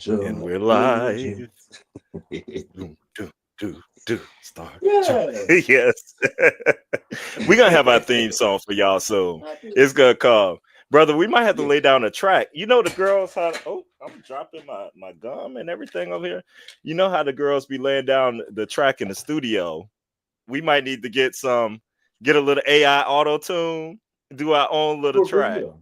And we're live. do, do, start. Yeah. Yes. We're going to have our theme song for y'all soon. It's going to come. Brother, we might have to lay down a track. You know the girls how I'm dropping my gum and everything over here. You know how the girls be laying down the track in the studio. We might need to get a little AI auto tune, do our own little For track. real.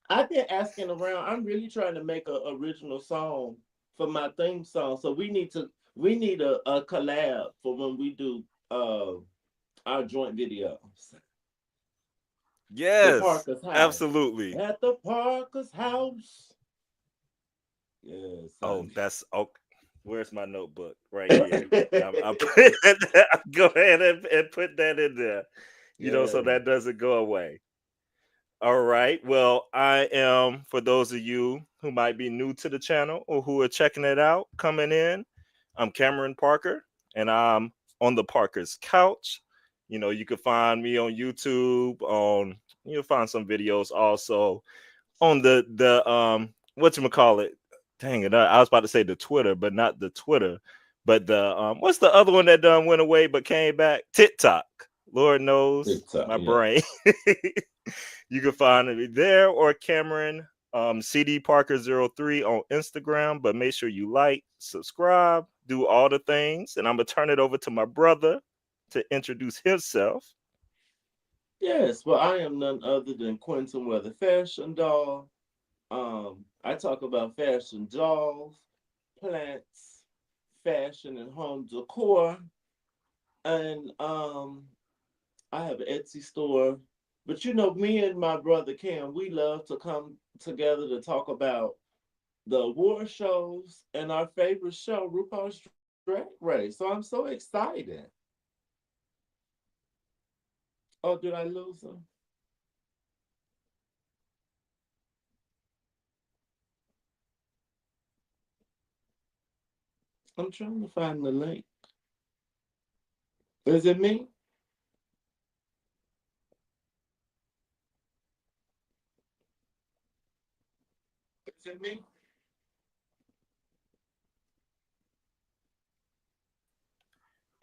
I've been asking around. I'm really trying to make an original song for my theme song. So we need a collab for when we do our joint videos. The Yes, Parker's house. absolutely. At the Parker's house. Yes, Oh, honey. where's my notebook? Right here. I'm putting go ahead and put that in there, so Yeah. that doesn't go away. All right. Well, I am, for those of you who might be new to the channel or who are checking it out, coming in, I'm Cameron Parker, and I'm on the Parker's couch. You can find me on YouTube. You'll find some videos also on the whatchamacallit. Dang it, I was about to say the Twitter, but not the Twitter, but the what's the other one that done went away but came back? TikTok. Lord knows TikTok, my yeah. brain. You can find me there or Cameron CD Parker 03 on Instagram. But make sure you like, subscribe, do all the things, and I'm gonna turn it over to my brother to introduce himself. Yes, well, I am none other than Quentin Weather Fashion Doll. I talk about fashion dolls, plants, fashion and home decor, and I have an Etsy store. But me and my brother Cam, we love to come together to talk about the award shows and our favorite show, RuPaul's Drag Race. So I'm so excited. Oh, did I lose him? I'm trying to find the link. Is it me? Is it me?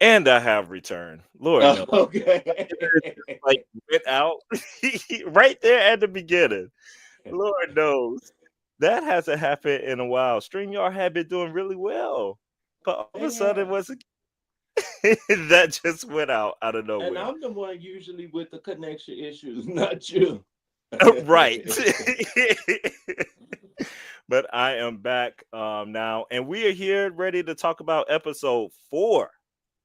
And I have returned. Lord no. Okay. Like went out right there at the beginning. Lord knows. That hasn't happened in a while. StreamYard had been doing really well. But all of a They sudden have. was that just went out of And nowhere. I'm the one usually with the connection issues, not you. Right. But I am back now, and we are here ready to talk about episode 4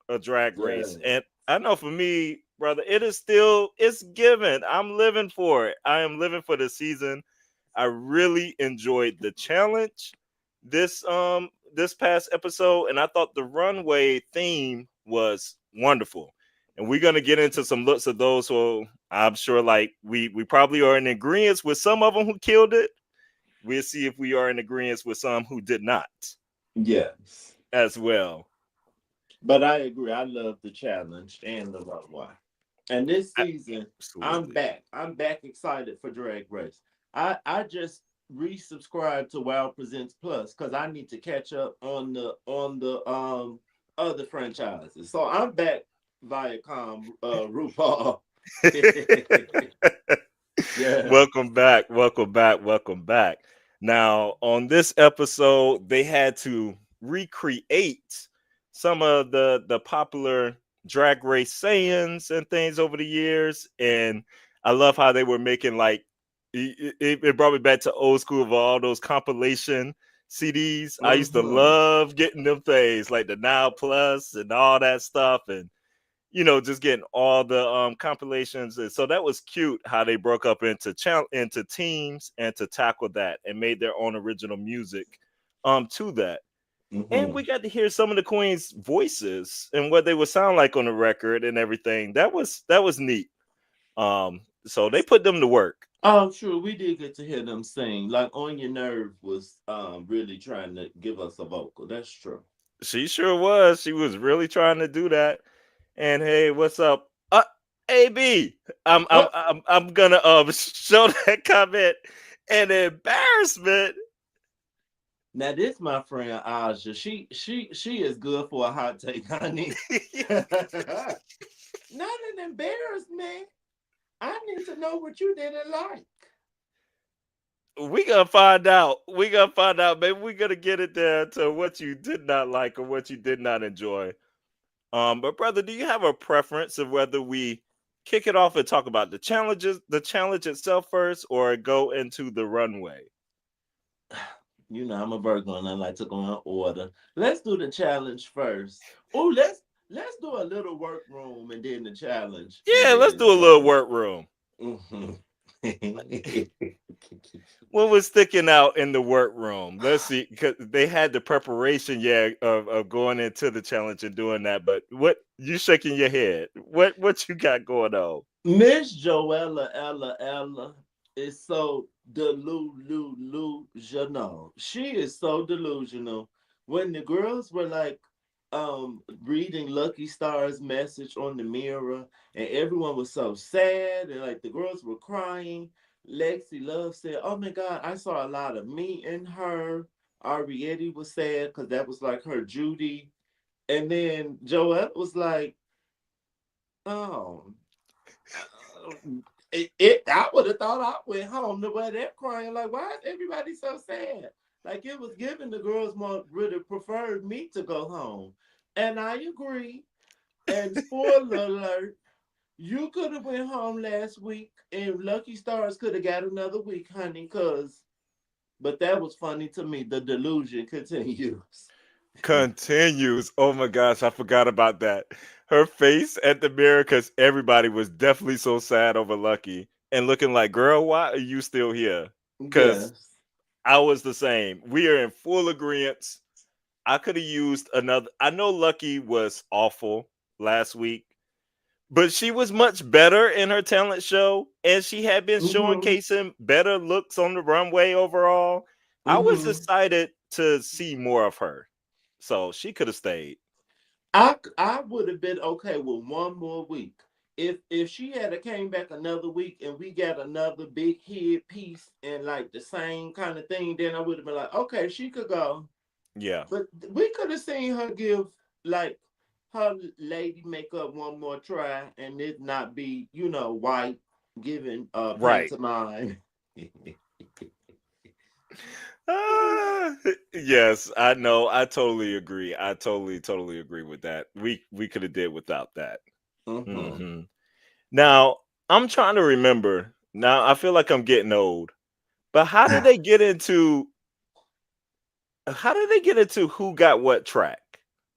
of Drag Race. Yes. And I know for me, brother, it's given. I'm living for it. I am living for the season. I really enjoyed the challenge this past episode, and I thought the runway theme was wonderful. And we're gonna get into some looks of those who I'm sure like we probably are in agreement with some of them who killed it. We'll see if we are in agreement with some who did not Yes. as well. But I agree. I love the challenge and the runway. And this season, I'm Absolutely. back. I'm back excited for Drag Race. I just resubscribed to Wow Presents Plus because I need to catch up on the other franchises. So I'm back Viacom RuPaul. Yeah. Welcome back. Welcome back. Welcome back. Now, on this episode, they had to recreate some of the popular drag race sayings and things over the years. And I love how they were making like it brought me back to old school of all those compilation CDs. I used to Mm-hmm. love getting them things like the Now Plus and all that stuff. And just getting all the compilations. And so that was cute how they broke up into teams and to tackle that and made their own original music to that. And Mm-hmm. we got to hear some of the queen's voices and what they would sound like on the record and everything. That was neat. So they put them to work. Oh, sure. We did get to hear them sing. Like On Your Nerve was really trying to give us a vocal. That's true. She sure was. She was really trying to do that. And hey, what's up? AB. I'm gonna show that comment an embarrassment. Now this my friend Aja. She is good for a hot take, honey. Not an embarrassment. I need to know what you didn't like. We gonna find out. We gonna find out. Maybe we gonna get it there to what you did not like or what you did not enjoy. But brother, do you have a preference of whether we kick it off and talk about the challenge itself first, or go into the runway? You know I'm a Virgo and I like to go in order. Let's do the challenge first. Oh, let's do a little workroom and then the challenge and Yeah, let's then do a little workroom. hmm What was sticking out in the workroom? Let's see, because they had the preparation, yeah, of going into the challenge and doing that. But what you shaking your head? What you got going on? Miss Joella Ella is so delusional. She is so delusional. When the girls were like reading Lucky Star's message on the mirror and everyone was so sad and like the girls were crying, Lexi Love said, "Oh my god, I saw a lot of me in her." Arietti was sad because that was like her Judy. And then Joelle was like, "Oh, uh, I would have thought I went home to where they're crying. Like, why is everybody so sad? Like, it was giving the girls more really preferred me to go home. And I agree. And spoiler alert, you could have went home last week and Lucky Stars could have got another week, honey, but that was funny to me. The delusion continues. Continues. Oh my gosh, I forgot about that. Her face at the mirror, because everybody was definitely so sad over Lucky and looking like, girl, why are you still here? Because Yes. I was the same. We are in full agreement. I could have used another. I know Lucky was awful last week, but she was much better in her talent show, and she had been Mm-hmm. showcasing better looks on the runway overall. I was Mm-hmm. excited to see more of her, so she could have stayed. I would have been okay with one more week. If she had a came back another week and we got another big head piece and like the same kind of thing, then I would have been like, okay, she could go. Yeah, But we could have seen her give like her lady makeup one more try and it not be, white giving right. pantomime. Ah, yes, I know. I totally agree. I totally agree with that. We could have did without that. hmm Hmm. Now I'm trying to remember. Now I feel like I'm getting old. But how did they get into who got what track?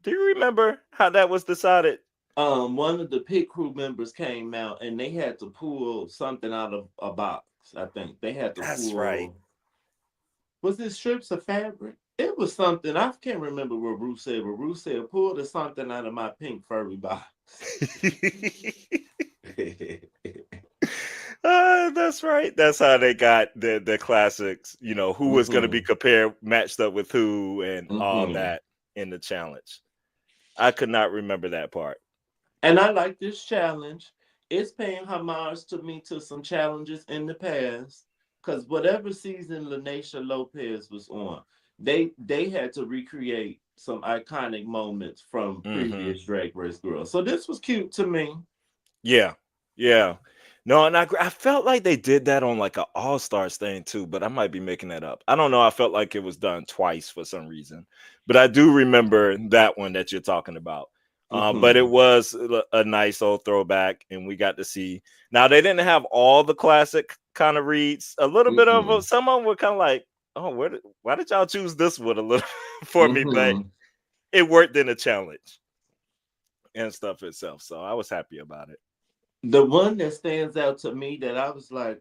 Do you remember how that was decided? One of the pit crew members came out and they had to pull something out of a box. I think they had to That's right. pull. Was it strips of fabric? It was something I can't remember what Ruth said, but Ruth said pull the something out of my pink furry box. That's right. That's how they got the classics. You know who was going to be hmm compared, matched up with who, and all hmm that in the challenge. I could not remember that part. And I like this challenge. It's paying homage to me to some challenges in the past. Cause whatever season Lanisha Lopez was on, they had to recreate some iconic moments from Hmm. previous Drag Race girls. So this was cute to me. Yeah, yeah. No, and I felt like they did that on like an All Stars thing too, but I might be making that up. I don't know. I felt like it was done twice for some reason, but I do remember that one that you're talking about. But it hmm was a nice old throwback, and we got to see. Now they didn't have all the classic kind of reads. A little bit of Mm-mm. some of them were kind of like, oh, why did y'all choose this one a little for me? But hmm it worked in the challenge and stuff itself, so I was happy about it. The one that stands out to me that I was like,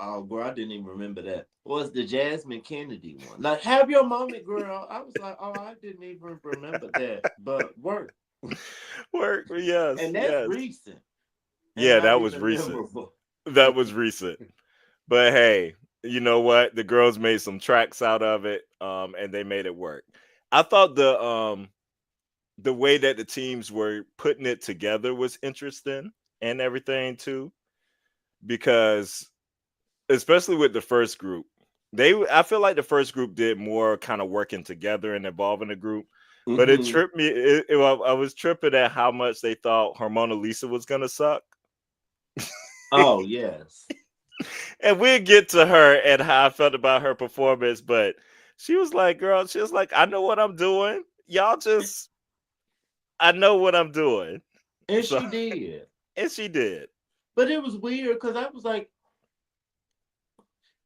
oh, girl, I didn't even remember that, was the Jasmine Kennedy one. Like, have your moment, girl. I was like, oh, I didn't even remember that, but work. Work, yes, And that's yes. recent and Yeah, not that was even recent. memorable. That was recent. But hey, you know what? The girls made some tracks out of it, and they made it work. I thought the way that the teams were putting it together was interesting and everything too, because especially with the first group. I feel like the first group did more kind of working together and involving the group, but it Mm-hmm. tripped me. I was tripping at how much they thought Hormona Lisa was gonna suck. Oh yes. And we'll get to her and how I felt about her performance, but she was like, girl, she was like, I know what I'm doing. Y'all just, I know what I'm doing. And So, she did. and she did. But it was weird because I was like,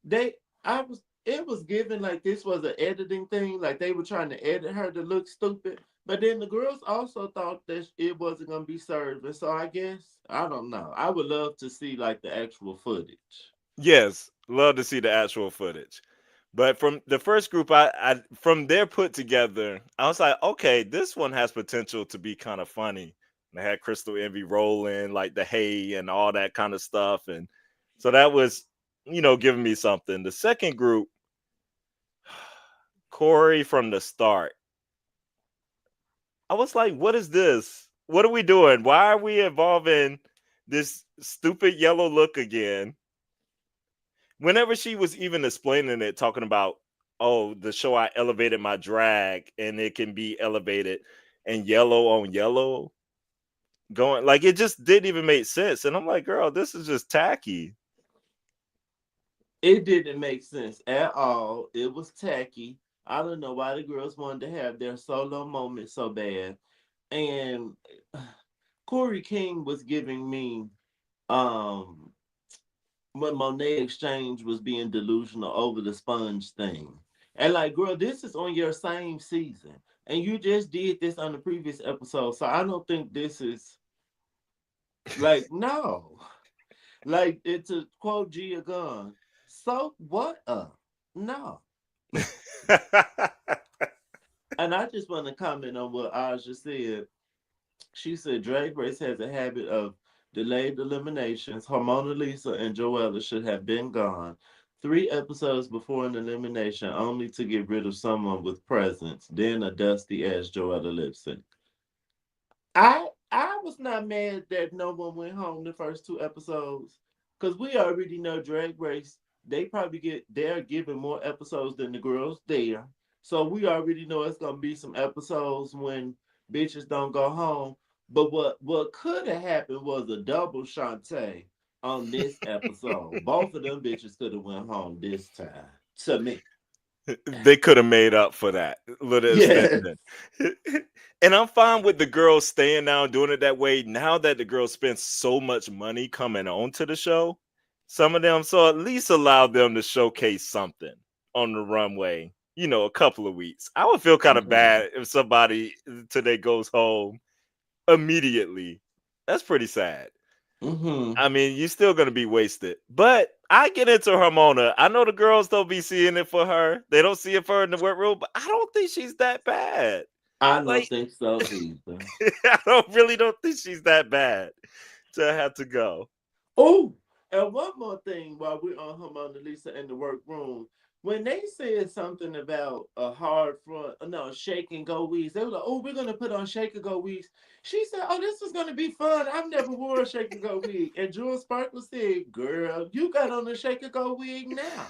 they I was it was given like this was an editing thing, like they were trying to edit her to look stupid. But then the girls also thought that it wasn't gonna be served. And so I guess I don't know. I would love to see like the actual footage. Yes, love to see the actual footage. But from the first group, I from their put together, I was like, okay, this one has potential to be kind of funny. And they had Crystal Envy rolling, like the hay and all that kind of stuff, and so that was, giving me something. The second group, Corey from the start, I was like, what is this? What are we doing? Why are we involving this stupid yellow look again? Whenever she was even explaining it, talking about, oh, the show I elevated my drag and it can be elevated and yellow on yellow, going like it just didn't even make sense. And I'm like, girl, this is just tacky. It didn't make sense at all. It was tacky. I don't know why the girls wanted to have their solo moment so bad. And Corey King was giving me um when Monet Exchange was being delusional over the sponge thing. And like, girl, this is on your same season. And you just did this on the previous episode. So I don't think this is like no. Like it's a quote Gia Gunn. So what no. And I just want to comment on what Aja said. She said Drag Race has a habit of delayed eliminations. Harmona Lisa and Joella should have been gone 3 episodes before an elimination, only to get rid of someone with presence, then a dusty ass Joella lip sync. I was not mad that no one went home the first 2 episodes, because we already know Drag Race. They're giving more episodes than the girls there, so we already know it's gonna be some episodes when bitches don't go home. But what could have happened was a double Shantae on this episode. Both of them bitches could have went home this time. To me, They could have made up for that little yeah. extension. And I'm fine with the girls staying now doing it that way. Now that the girls spend so much money coming on to the show, some of them, so at least allow them to showcase something on the runway, a couple of weeks. I would feel kind of Mhm. bad if somebody today goes home immediately. That's pretty sad. Mhm. I mean, you're still gonna be wasted. But I get into Ramona. I know the girls don't be seeing it for her. They don't see it for her in the workroom, but I don't think she's that bad. I don't Like, think so either. I don't think she's that bad to have to go. Oh, and one more thing while we're on Mona Lisa in the workroom. When they said something about a hard front, no, shake and go weeks, they were like, oh, we're going to put on shake and go weeks. She said, oh, this is going to be fun. I've never wore a shake and go wig. And Jewel Sparkle said, girl, you got on a shake and go wig now.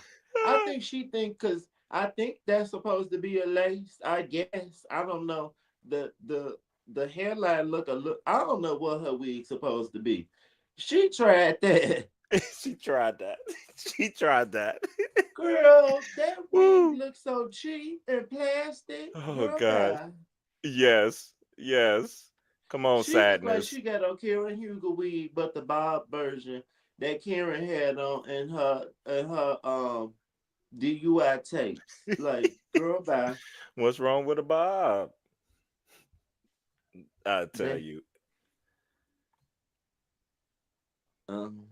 I think she think, because I think that's supposed to be a lace, I guess. I don't know. The hairline look a look. I don't know what her wig's supposed to be. She tried that. She tried that. She tried that. Girl, that wig Woo. looks so cheap and plastic. Oh Girl, gosh. bye. Yes. Yes. Come on, She looked like sadness. she got on Karen Hugo wig, but the bob version that Karen had on in her DUI tapes. Like, girl, bye. What's wrong with a bob? I tell They you. um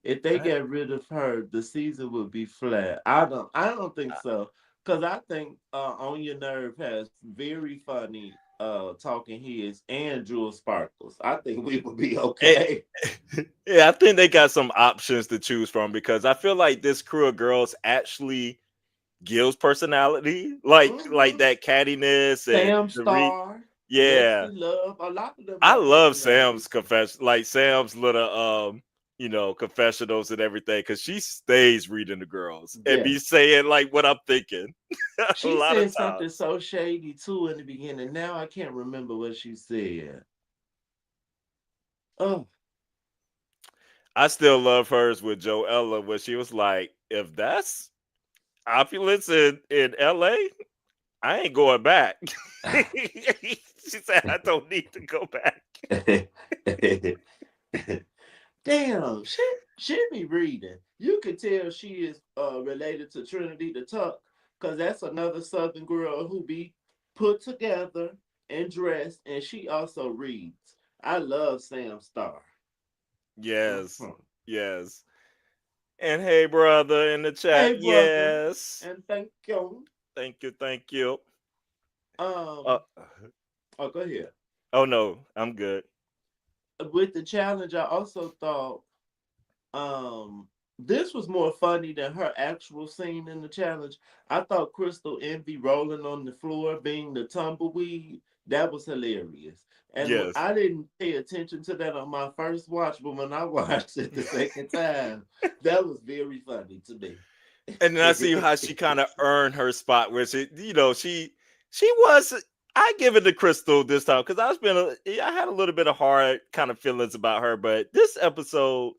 if they I- get rid of her, the season would be flat. I don't think so. Cause I think On Your Nerve has very funny talking heads and Jewel Sparkles. I think we would be Eh, okay. yeah, I think they got some options to choose from because I feel like this crew of girls actually gives personality, like Hmm. that cattiness and Sam the re. Star, Yeah, Lexi Love, a lot of them I have love Sam's personalities. confession, like Sam's little confessionals and everything, because she stays reading the girls and be Yes. saying like what I'm thinking a She lot of said something times. so shady too in the beginning. Now I can't remember what she said. Oh, I still love hers with Joella, where she was like, if that's opulence in LA, I ain't going back. She said, I don't need to go back. damn! She be reading. You could tell she is related to Trinity the Tuck, cause that's another Southern girl who be put together and dressed, and she also reads. I love Sam Star. Yes. Mhm. Yes. And hey, brother, in the chat, Hey, brother, yes. and thank you. Thank you. Thank you. Uh, Um, oh, go ahead. oh, no, I'm good. With the challenge, I also thought um this was more funny than her actual scene in the challenge. I thought Crystal Envy rolling on the floor being the tumbleweed, that was hilarious. And Yes. I didn't pay attention to that on my first watch, but when I watched it the second time, that was very funny to me. And then I see how she kind of earned her spot, where she was. I give it to Crystal this time because I had a little bit of hard kind of feelings about her, but this episode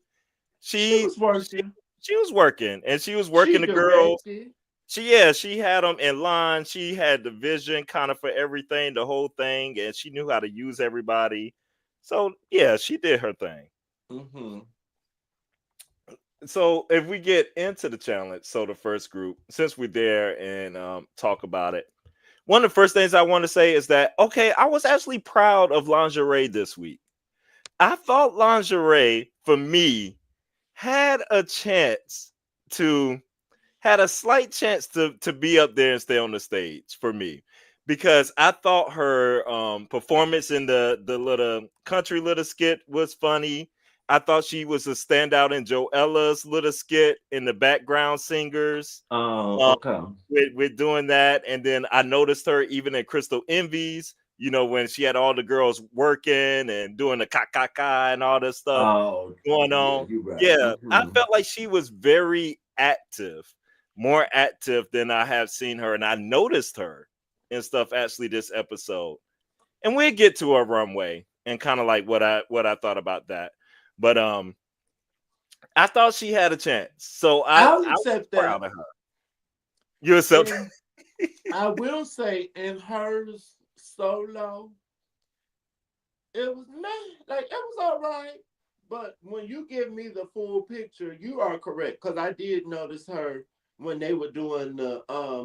She she was she working. she was working, and she was She working the girls. directed. She had them in line. She had the vision kind of for everything, the whole thing, and she knew how to use everybody. So yeah, she did her thing. Mm-hmm. So if we get into the challenge, so the first group, since we're there and talk about it, one of the first things I want to say is that okay, I was actually proud of lingerie this week. I thought lingerie for me had a chance to had a slight chance to be up there and stay on the stage for me, because I thought her performance in the little country little skit was funny. I thought she was a standout in Joella's little skit in the background singers. Um, Okay. with doing that, and then I noticed her even in Crystal Envy's. When she had all the girls working and doing the ka and all this stuff Oh, going yeah, on. you're right. Yeah, I Mm-hmm. felt like she was very active, more active than I have seen her, and I noticed her and stuff actually this episode. And we'll get to her runway and kind of like what I thought about that. But I thought she had a chance, so I'll I was accept proud that. of her. You accept? And I will say in hers solo, it was meh, like it was all right. But when you give me the full picture, you are correct. Cause I did notice her when they were doing the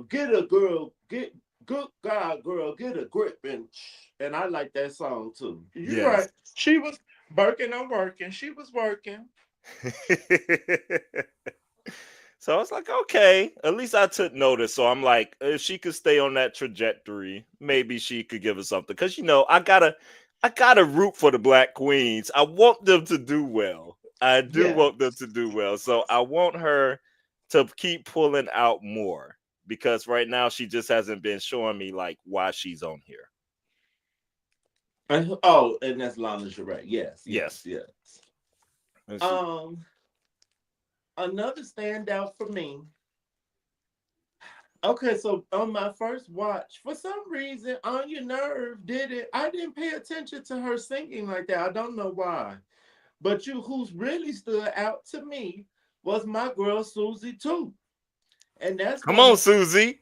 get a girl, get good God girl, get a grip and I like that song too. You're Yes. right. She was working on working. She was working. So I was like, okay, at least I took notice. So I'm like, if she could stay on that trajectory, maybe she could give us something. Cause I gotta root for the Black Queens. I want them to do well. I do want them Yes. to do well. So I want her to keep pulling out more, because right now she just hasn't been showing me like why she's on here. Oh, and that's lingerie. Yes, yes, Yes. yes. And she, Um, Another standout for me. Okay, so on my first watch, for some reason, On Your Nerve did it. I didn't pay attention to her singing like that. I don't know why. But who's really stood out to me was my girl Susie too. And that's come one on, of Susie.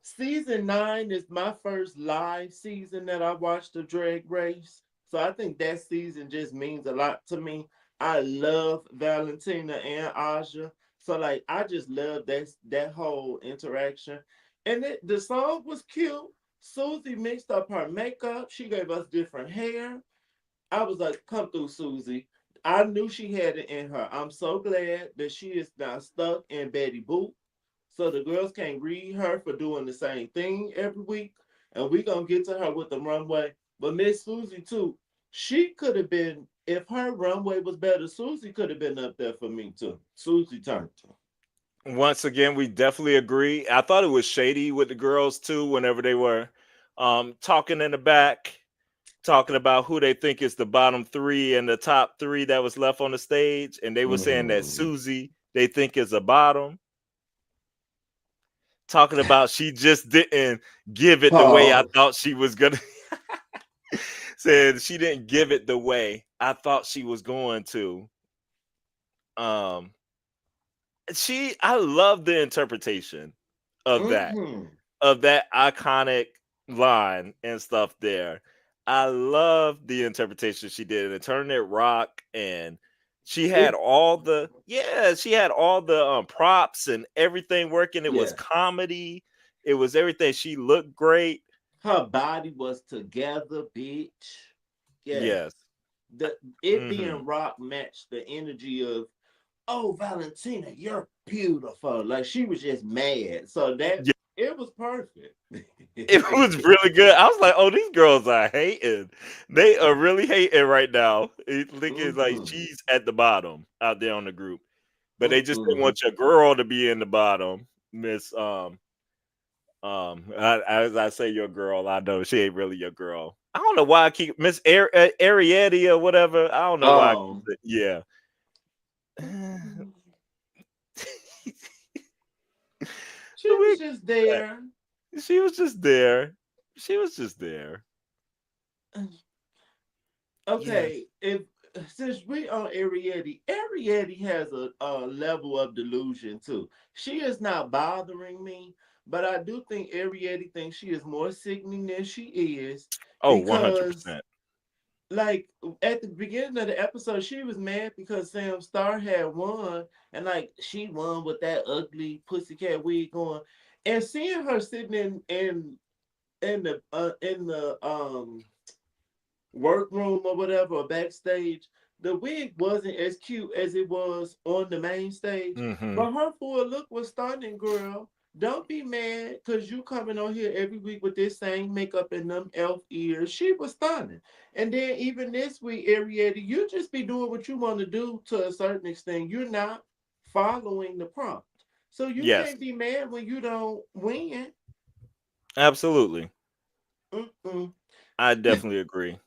season 9 is my first live season that I watched the Drag Race. So I think that season just means a lot to me. I love Valentina and Aja. So like I just love that whole interaction. And the song was cute. Susie mixed up her makeup. She gave us different hair. I was like, come through, Susie. I knew she had it in her. I'm so glad that she is not stuck in Betty Boop. So the girls can't read her for doing the same thing every week. And we gonna get to her with the runway. But Miss Susie too, she could have been, if her runway was better, Susie could have been up there for me too. Susie turned. Once again, we definitely agree. I thought it was shady with the girls too, whenever they were talking in the back. talking about who they think is the bottom three and the top three that was left on the stage, and they were saying that Mm. Susie they think is a bottom. Talking about she just didn't give it the way I Pause. thought she was gonna. Said she didn't give it the way I thought she was going to. Um, I love the interpretation of that Mm-hmm. iconic line and stuff there. I love the interpretation she did and turning it rock, and It she had all the props and everything working. It was yeah. comedy. It was everything. She looked great. Her body was together, bitch. Yeah. Yes. It Hmm. being rock matched the energy of, oh, Valentina, you're beautiful. Like she was just mad. So that it was perfect. It was really good. I was like, "Oh, these girls are hating. They are really hating right now." It thinking like Mm-mm. she's at the bottom out there on the group, but they just didn't Mm-mm. want your girl to be in the bottom, Miss. As I say, your girl, I know she ain't really your girl. I don't know why I keep Miss Arietti or whatever. I don't know why I keep Um, it. Yeah, she we was just there. she was just there. She was just there. Yes. Okay, if since we on Arietti, Arietti has a level of delusion too. She is not bothering me, but I do think Arietti thinks she is more sickening than she is Oh, because 100%. like at the beginning of the episode, she was mad because Sam Star had won, and like she won with that ugly pussycat wig on, and seeing her sitting in the workroom or whatever or backstage, the wig wasn't as cute as it was on the main stage. Hmm. But her full look was stunning, girl. Don't be mad because you coming on here every week with this same makeup and them elf ears. She was stunning. And then even this week, Arietta, you just be doing what you want to do to a certain extent. You're not following the prompt. So you Yes, can't be mad when you don't win. absolutely. Mm-mm. I definitely agree.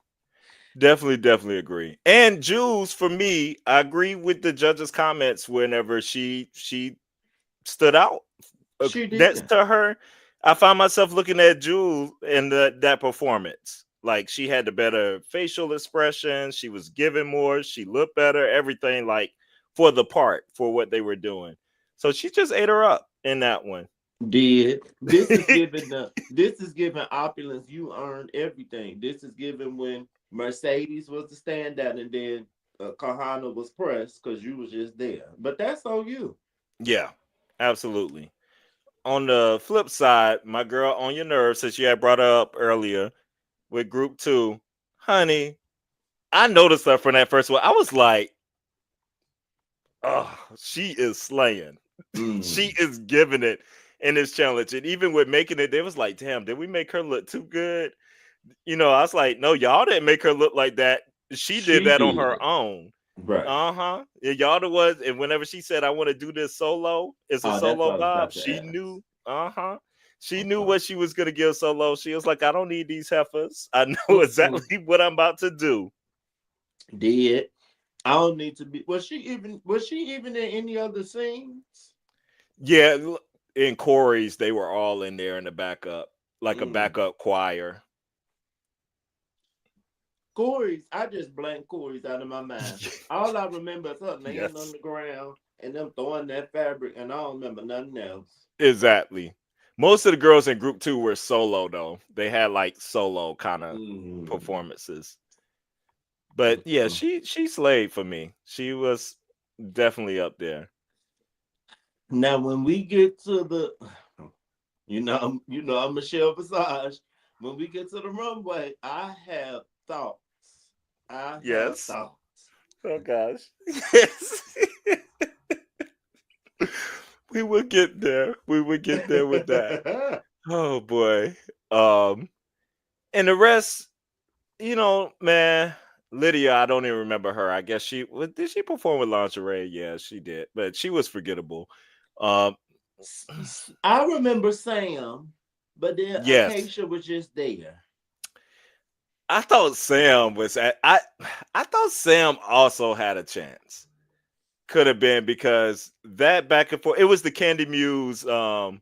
Definitely agree. And Jules, for me, I agree with the judge's comments whenever she stood out. She Next did. to her, I found myself looking at Jules in that performance. Like she had the better facial expression, she was giving more, she looked better, everything like for the part for what they were doing. So she just ate her up in that one. Did this is giving opulence. You earned everything. This is given when Mercedes was the standout, and then Kahana was pressed because you was just there. But that's on you. Yeah, absolutely. On the flip side, my girl on your nerves, since you had brought her up earlier with group two, honey, I noticed her from that first one. I was like, oh, she is slaying. She Mm. is giving it in this challenge. And even with making it, they was like, damn, did we make her look too good? I was like, no, y'all didn't make her look like that. She did She that on her did. own. Right. Uh-huh. Yeah, y'all the ones, and whenever she said, I want to do this solo, it's a Oh, that's solo what I was vibe. about to She ask. knew, uh-huh. She knew Okay. what she was gonna give solo. She was like, I don't need these heifers. I know Mm-mm. exactly what I'm about to do. Did. I don't need to be. Was she even in any other scenes? Yeah, in Corey's, they were all in there in the backup, like a Mm. backup choir. Corey's, I just blanked Corey's out of my mind. All I remember is her laying on Yes, the ground and them throwing that fabric, and I don't remember nothing else. exactly. Most of the girls in group two were solo though. They had like solo kind of Mm. performances. But yeah, Mm. she slayed for me. She was definitely up there. Now, when we get to the, I'm Michelle Visage. When we get to the runway, I have thoughts. I have Yes. thoughts. Oh gosh. Yes. We would get there. We would get there with that. Oh boy. Um and the rest, man, Lydia, I don't even remember her. I guess did she perform with lingerie? Yeah, she did. But she was forgettable. Um I remember Sam, but then yes. Acacia was just there. I thought Sam was at I thought Sam also had a chance. Could have been because that back and forth. It was the Candy Muse um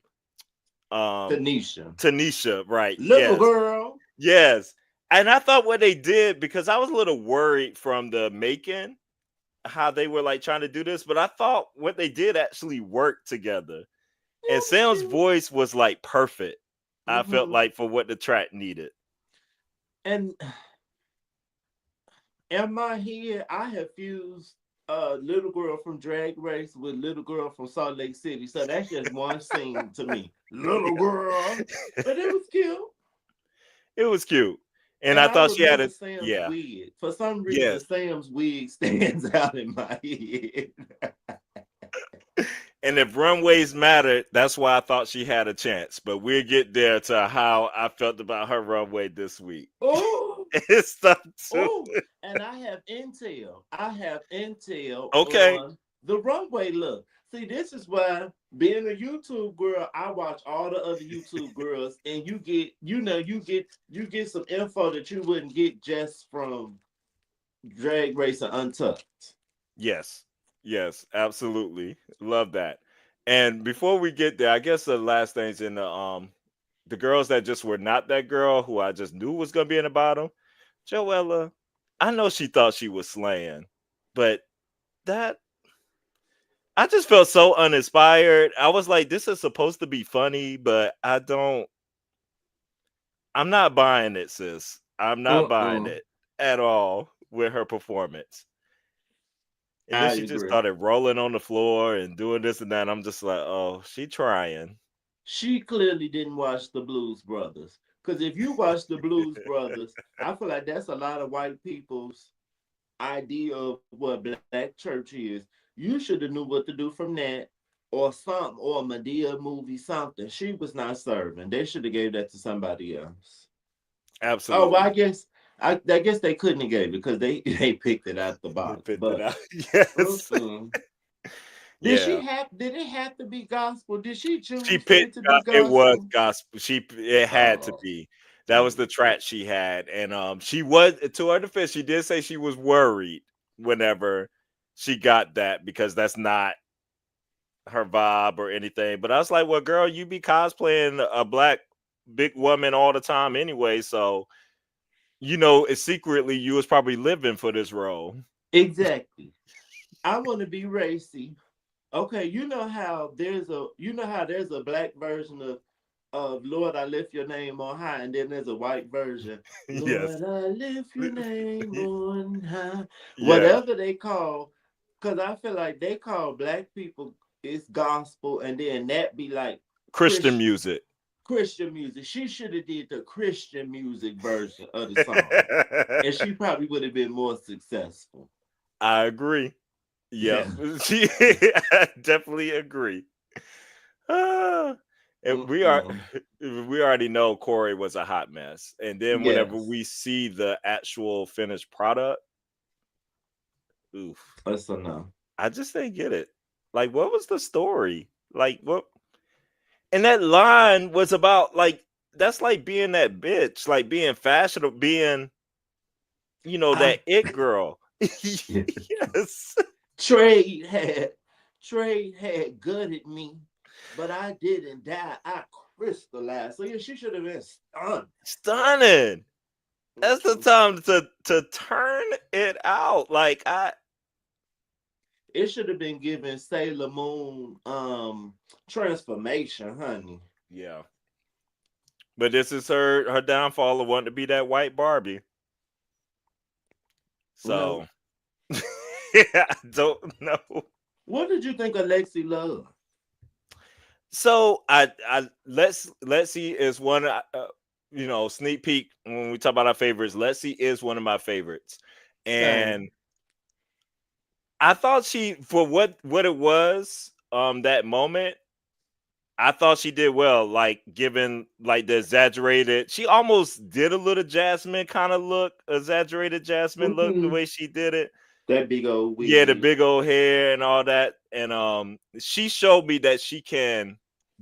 Tanisha, Tanisha, right? little Yes. girl. Yes. And I thought what they did, because I was a little worried from the making how they were like trying to do this, but I thought what they did actually worked together. And It was Sam's cute. voice was like perfect. I felt Hmm. like for what the track needed. And in my head, I have fused little girl from Drag Race with little girl from Salt Lake City. So that's just one scene to me. Little girl. But it was cute. It was cute. And And I I thought she had remember a Sam's yeah. wig. For some reason, Yes. Sam's wig stands out in my head. And if runways mattered, that's why I thought she had a chance. But we'll get there to how I felt about her runway this week. Oh, It's stuff too. oh, and I have intel. I have intel Okay. on the runway look. See, this is why being a YouTube girl, I watch all the other YouTube girls, and you get, you get some info that you wouldn't get just from Drag Race and Untucked. Yes. Yes, absolutely. Love that. And before we get there, I guess the last things in the girls that just were not that girl who I just knew was gonna be in the bottom. Joella, I know she thought she was slaying, but that I just felt so uninspired. I was like, this is supposed to be funny, but I'm not buying it, sis. I'm not buying Uh-uh. it at all with her performance. And then I she just agree. started rolling on the floor and doing this and that. I'm just like, oh, she trying. She clearly didn't watch the Blues Brothers. Because if you watch the Blues Brothers, I feel like that's a lot of white people's idea of what black church is. You should have knew what to do from that, or something, or a Medea movie, something. She was not serving. They should have gave that to somebody else. Oh, well, Absolutely. I guess they couldn't have gave it because they they picked it out the They box. picked it But out. Yes. mm-mm. Did she Yeah. have? Did it have to be gospel? Did she She choose for picked it to be it was gospel? gospel. It had to Oh, be. That was the mm. track she had. And she was, to her defense, she did say she was worried whenever she got that because that's not her vibe or anything. But I was like, well, girl, you be cosplaying a black big woman all the time anyway. So, it's secretly you was probably living for this role. Exactly. I want to be racy. Okay, you know how there's a black version of Lord I lift your name on high, and then there's a white version. Yes. Lord I lift your name on high. Yes. Whatever they call, because I feel like they call black people it's gospel, and then that be like Christian Christian music. Christian music. She should have did the Christian music version of the song, and she probably would have been more successful. I agree. Yep. Yeah. I definitely agree. Ah, and Mm-mm. we already know Corey was a hot mess. And then whenever Yes. we see the actual finished product, oof, That's a no. I just didn't get it. Like, what was the story? Like, what? And that line was about like that's like being that bitch, like being fashionable, being I that it girl. Yes. Trade had Trade had gutted me, but I didn't die. I crystallized. So yeah, she should have been stunned. Stunning. That's the Mm-mm. time to turn it out. Like I It should have been given Sailor Moon transformation, honey. yeah. But this is her downfall of wanting to be that white Barbie. No. So yeah, I don't know. What did you think of Lexi Love? So I let's see is one sneak peek when we talk about our favorites. Let's see is one of my favorites, and Same. I thought she for what it was that moment. I thought she did well, like given like the exaggerated. She almost did a little Jasmine kind of look, exaggerated Jasmine look, the Hmm. way she did it. That big old Yeah, the wig. big old hair and all that, and she showed me that she can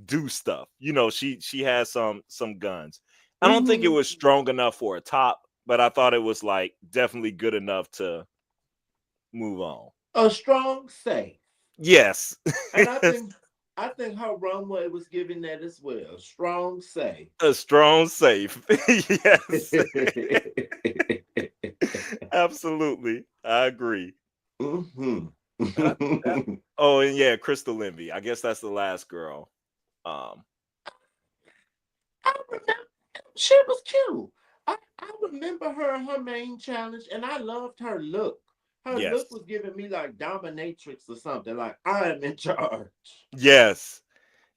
do stuff. She has some guns. I don't think it Hmm. was strong enough for a top, but I thought it was like definitely good enough to move on. A strong say. Yes. And I think her runway was giving that as well. Strong say. A strong safe. Yes. Absolutely. I agree. hmm And oh, and yeah, Crystal Envy. I guess that's the last girl. Um, I remember she was cute. I remember her and her main challenge, and I loved her look. Her look yes. was giving me like dominatrix or something. Like I am in charge. Yes.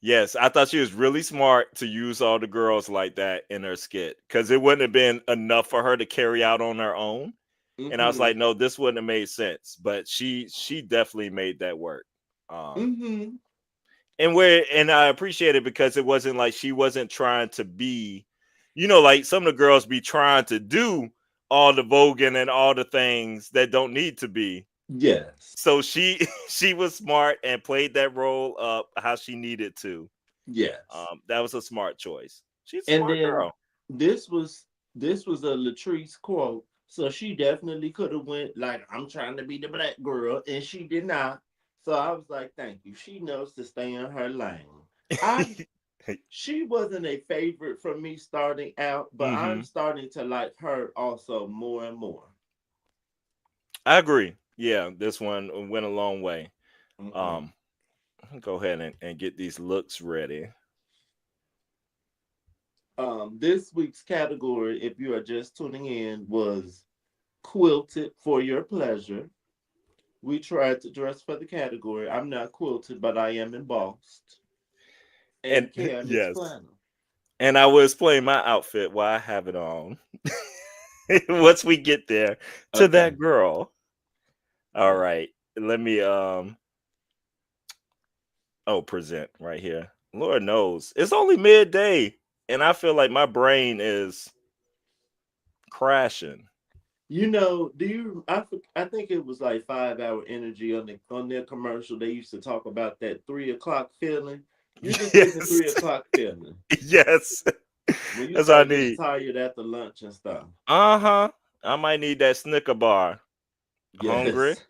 Yes. I thought she was really smart to use all the girls like that in her skit because it wouldn't have been enough for her to carry out on her own. And I was hmm like, no, this wouldn't have made sense. But she definitely made that work. Um, hmm and I appreciate it because it wasn't like she wasn't trying to be, like some of the girls be trying to do all the voguing and all the things that don't need to be. Yes. So she she was smart and played that role up how she needed to. Yes. That was a smart choice. She's a And smart then girl. this was this was a Latrice quote, so she definitely could have went like, "I'm trying to be the black girl," and she did not. So I was like, "Thank you." She knows to stay in her lane. I She wasn't a favorite for me starting out, but I'm hmm starting to like her also more and more. I agree. Yeah, this one went a long way. Mm-mm. Um, go ahead and get these looks ready. This week's category, if you are just tuning in, was quilted for your pleasure. We tried to dress for the category. I'm not quilted, but I am embossed. And And Cam is yes, flannel. and I will explain my outfit while I have it on. Once we get there to Okay. that girl. All Yeah. right. Let me present right here. Lord knows. It's only midday and I feel like my brain is crashing. Do you? I think it was like 5 Hour Energy on their commercial. They used to talk about that 3 o'clock feeling. You're just getting the Yes. 3 o'clock feeling Yes. when you That's what I start getting need. tired after lunch and stuff. Uh-huh. I might need that Snicker bar. Hungry? Yes.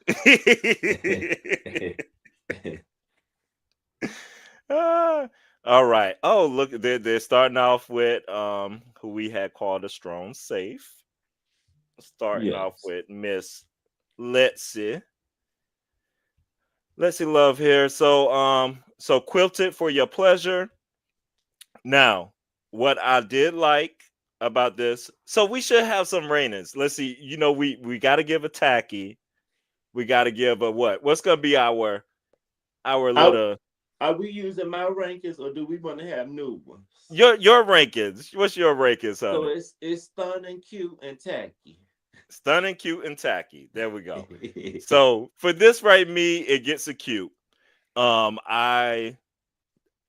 Ah, all right. Oh, look, they're starting off with who we had called a strong safe. Starting off Yes. with Miss Let's Let's see love here. So quilted for your pleasure. Now, what I did like about this, so we should have some ratings. Let's see. We got to give a tacky. We got to give a what? What's gonna be our Are, little are we using my rankings or do we want to have new ones? your rankings? What's your rankings, So honey? it's stunning, cute, and tacky. Stunning, cute, and tacky. There we go. So for this right, me, it gets a cute.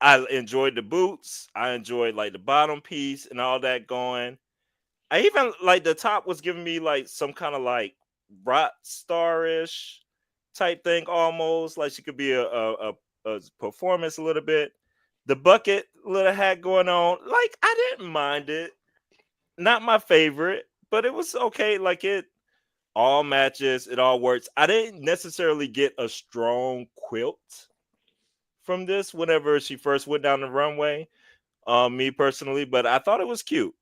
I enjoyed the boots. I enjoyed like the bottom piece and all that going. I even like the top was giving me like some kind of like rock starish type thing almost. Like she could be a performance a little bit. The bucket little hat going on. Like I didn't mind it. Not my favorite, but it was okay. Like it all matches, it all works. I didn't necessarily get a strong quilt from this whenever she first went down the runway, me personally, but I thought it was cute.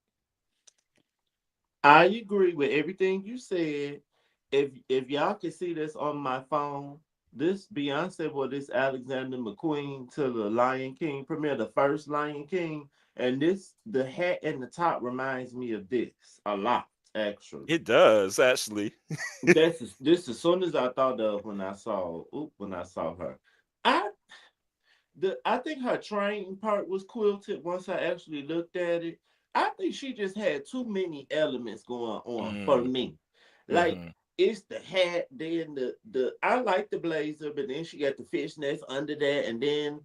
I agree with everything you said. If y'all can see this on my phone, this Beyonce wore this Alexander McQueen to the Lion King premiere, the first Lion King, and the hat and the top reminds me of this a lot, actually. It does actually. This as soon as I thought of when I saw her. I I think her train part was quilted once I actually looked at it. I think she just had too many elements going on for Mm, me. Like hmm it's the hat, then the I like the blazer, but then she got the fishnets under that, and then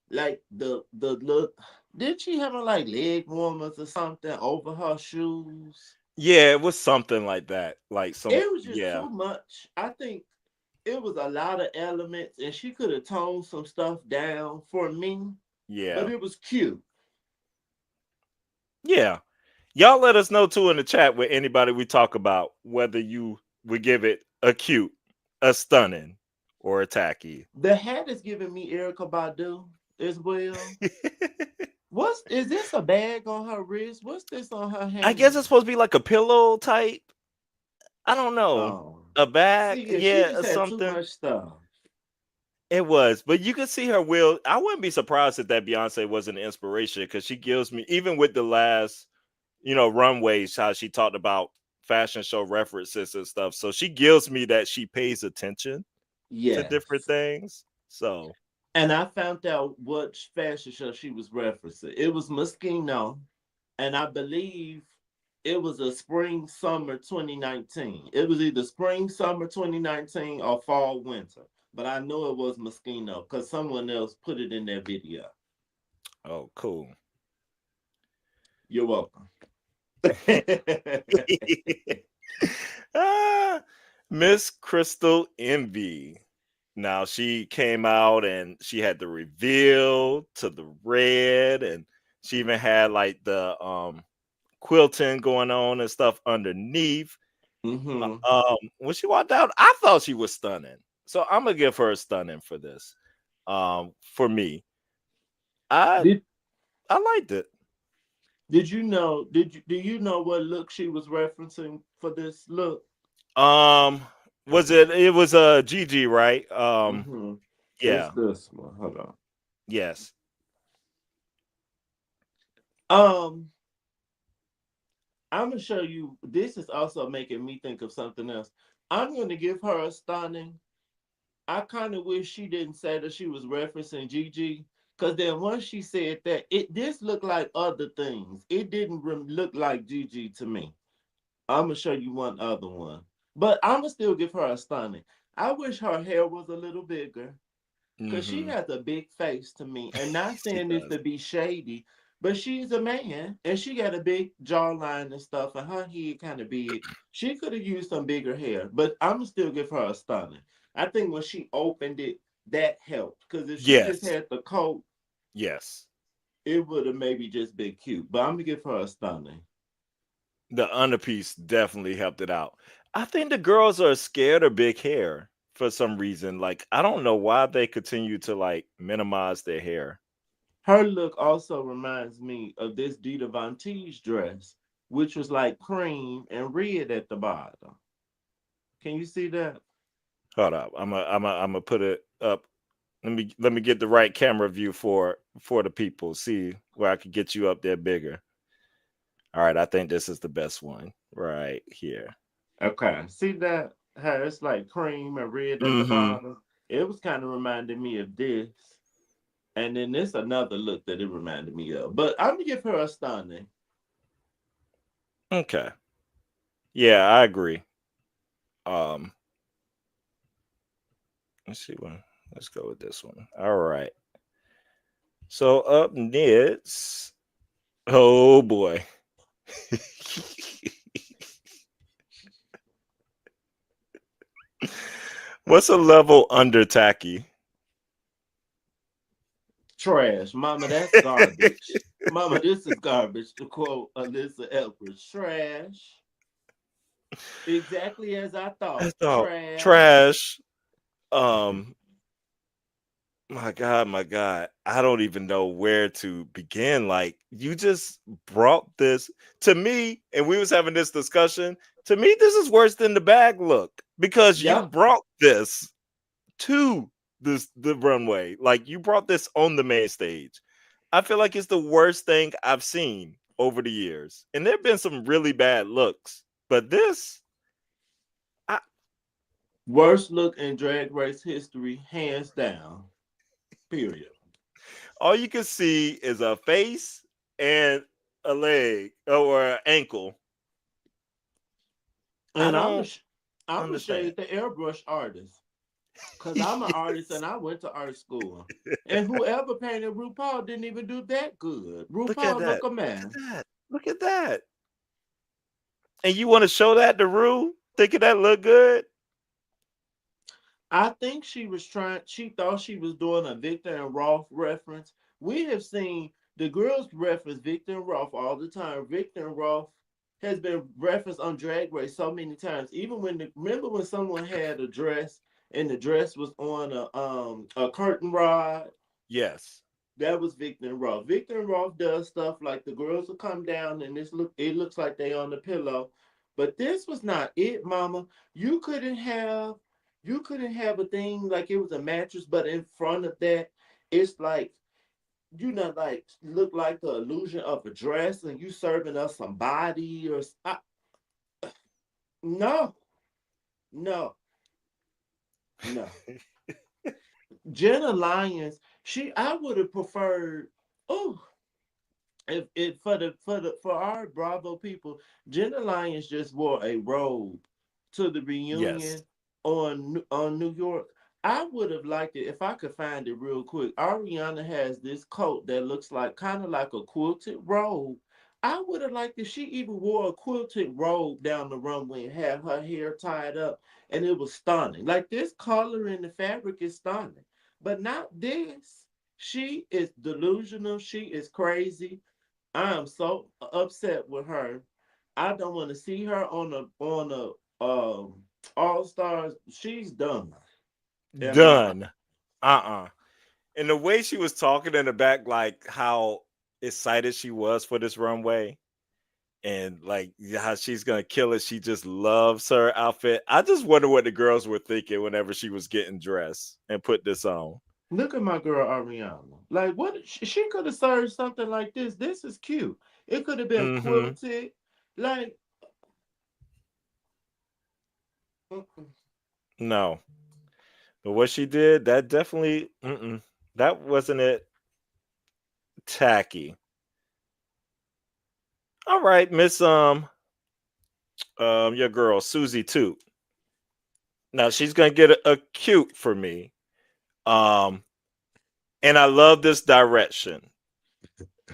like the look. Did she have a like leg warmers or something over her shoes? Yeah, it was something like that. Like It was just yeah, too much. I think it was a lot of elements, and she could have toned some stuff down for me, but yeah, it was cute. yeah. Y'all let us know too in the chat with anybody we talk about whether you would give it a cute, a stunning, or a tacky. The hat is giving me Erica Badu as well. What's is this a bag on her wrist? What's this on her I guess hand? it's supposed to be like a pillow type. I don't know. Oh, A bag, see, yeah, she yeah, or just had too something. much stuff. It was, but you can see her will. I wouldn't be surprised if that Beyonce was an inspiration because she gives me, even with the last, runways, how she talked about fashion show references and stuff. So she gives me that she pays attention to different Yes. things. So, And I found out what fashion show she was referencing. It was Moschino, and I believe it was a spring summer 2019. It was either spring summer 2019 or fall winter. But I know it was Moschino because someone else put it in their video. oh, cool. You're welcome. Ah, Miss Crystal Envy. Now she came out and she had the reveal to the red, and she even had like the quilting going on and stuff underneath. hmm When she walked out, I thought she was stunning. So I'm gonna give her a stunning for this. For me, I Did I liked it. did you know? Do you know what look she was referencing for this look? Um, it was Gigi, right? hmm It's Yeah, this one. Hold on. yes. Um, I'm gonna show you. This is also making me think of something else. I'm gonna give her a stunning. I kind of wish she didn't say that she was referencing Gigi, because then once she said that, it this looked like other things. It didn't look like Gigi to me. I'm gonna show you one other one, but I'm gonna still give her a stunning. I wish her hair was a little bigger. Cause she Mm-hmm. has a big face to me. And not She saying this does. to be shady, but she's a man and she got a big jawline and stuff, and her head kind of big. She could have used some bigger hair, but I'm gonna still give her a stunning. I think when she opened it, that helped. Cause if she just Yes, had the coat, yes. it would have maybe just been cute. But I'm gonna give her a stunning. The underpiece definitely helped it out. I think the girls are scared of big hair for some reason. Like I don't know why they continue to like minimize their hair. Her look also reminds me of this Dita Von Teese dress, which was like cream and red at the bottom. Can you see that? Hold up, I'm gonna put it up. Let me get the right camera view for the people. See where I could get you up there bigger. All right, I think this is the best one right here. Okay, see that? How it's like cream and red at the Mm-hmm. bottom. It was kind of reminding me of this. And then this another look that it reminded me of. But I'm gonna give her a stunning. Okay. Yeah, I agree. Um, let's see one. Let's go with this one. All right. So up next, oh boy. What's a level under tacky? Trash. Mama, that's garbage. Mama, this is garbage. To quote Alyssa Edwards. Trash. Exactly as I I thought. thought Trash. trash. Um, my God, my God. I don't even know where to begin. Like, you just brought this to me, and we was having this discussion. To me, this is worse than the bag look because you Yep. brought this to the runway. Like you brought this on the main stage. I feel like it's the worst thing I've seen over the years. And there've been some really bad looks, but this I, Worst look in drag race history, hands down. Period. all you can see is a face and a leg or an ankle. I And don't I'm gonna understand. shade the airbrush artist. Cause I'm an artist and I went to art school. And whoever painted RuPaul didn't even do that good. Look at RuPaul that. look a Look at mess. that. Look at that. And you want to show that to Rue? Thinking that look good? I think she thought she was doing a Victor and Rolf reference. We have seen The girls reference Victor and Rolf all the time. Victor and Rolf has been referenced on Drag Race so many times. Even when remember when someone had a dress and the dress was on a curtain rod. Yes. That was Victor and Rolf. Victor and Rolf does stuff like the girls will come down and it looks like they on the pillow. But this was not it, mama. You couldn't have you couldn't have a thing like it was a mattress, but in front of that, it's like like look like the illusion of a dress and you serving us some body no, no, no. Jenna Lyons, I would have preferred. Oh, if it for our Bravo people, Jenna Lyons just wore a robe to the Yes. reunion on New York. I would have liked it if I could find it real quick. Ariana has this coat that looks like kind of like a quilted robe. I would have liked if she even wore a quilted robe down the runway and had her hair tied up, and it was stunning. Like this color in the fabric is stunning, but not this. She is delusional. She is crazy. I am so upset with her. I don't want to see her on a All Stars. She's done, in my opinion. Done. Uh-uh. And the way she was talking in the back, like how excited she was for this runway and like how she's gonna kill it. She just loves her outfit. I just wonder what the girls were thinking whenever she was getting dressed and put this on. Look at my girl Ariana. Like what she could have served something like this. This is cute. It could have been Mm-hmm. quilted. Like mm-mm. No. But what she did, that definitely that wasn't it tacky. All right, Miss your girl, Susie Toot. Now she's gonna get a cute for me. Um, and I love this direction.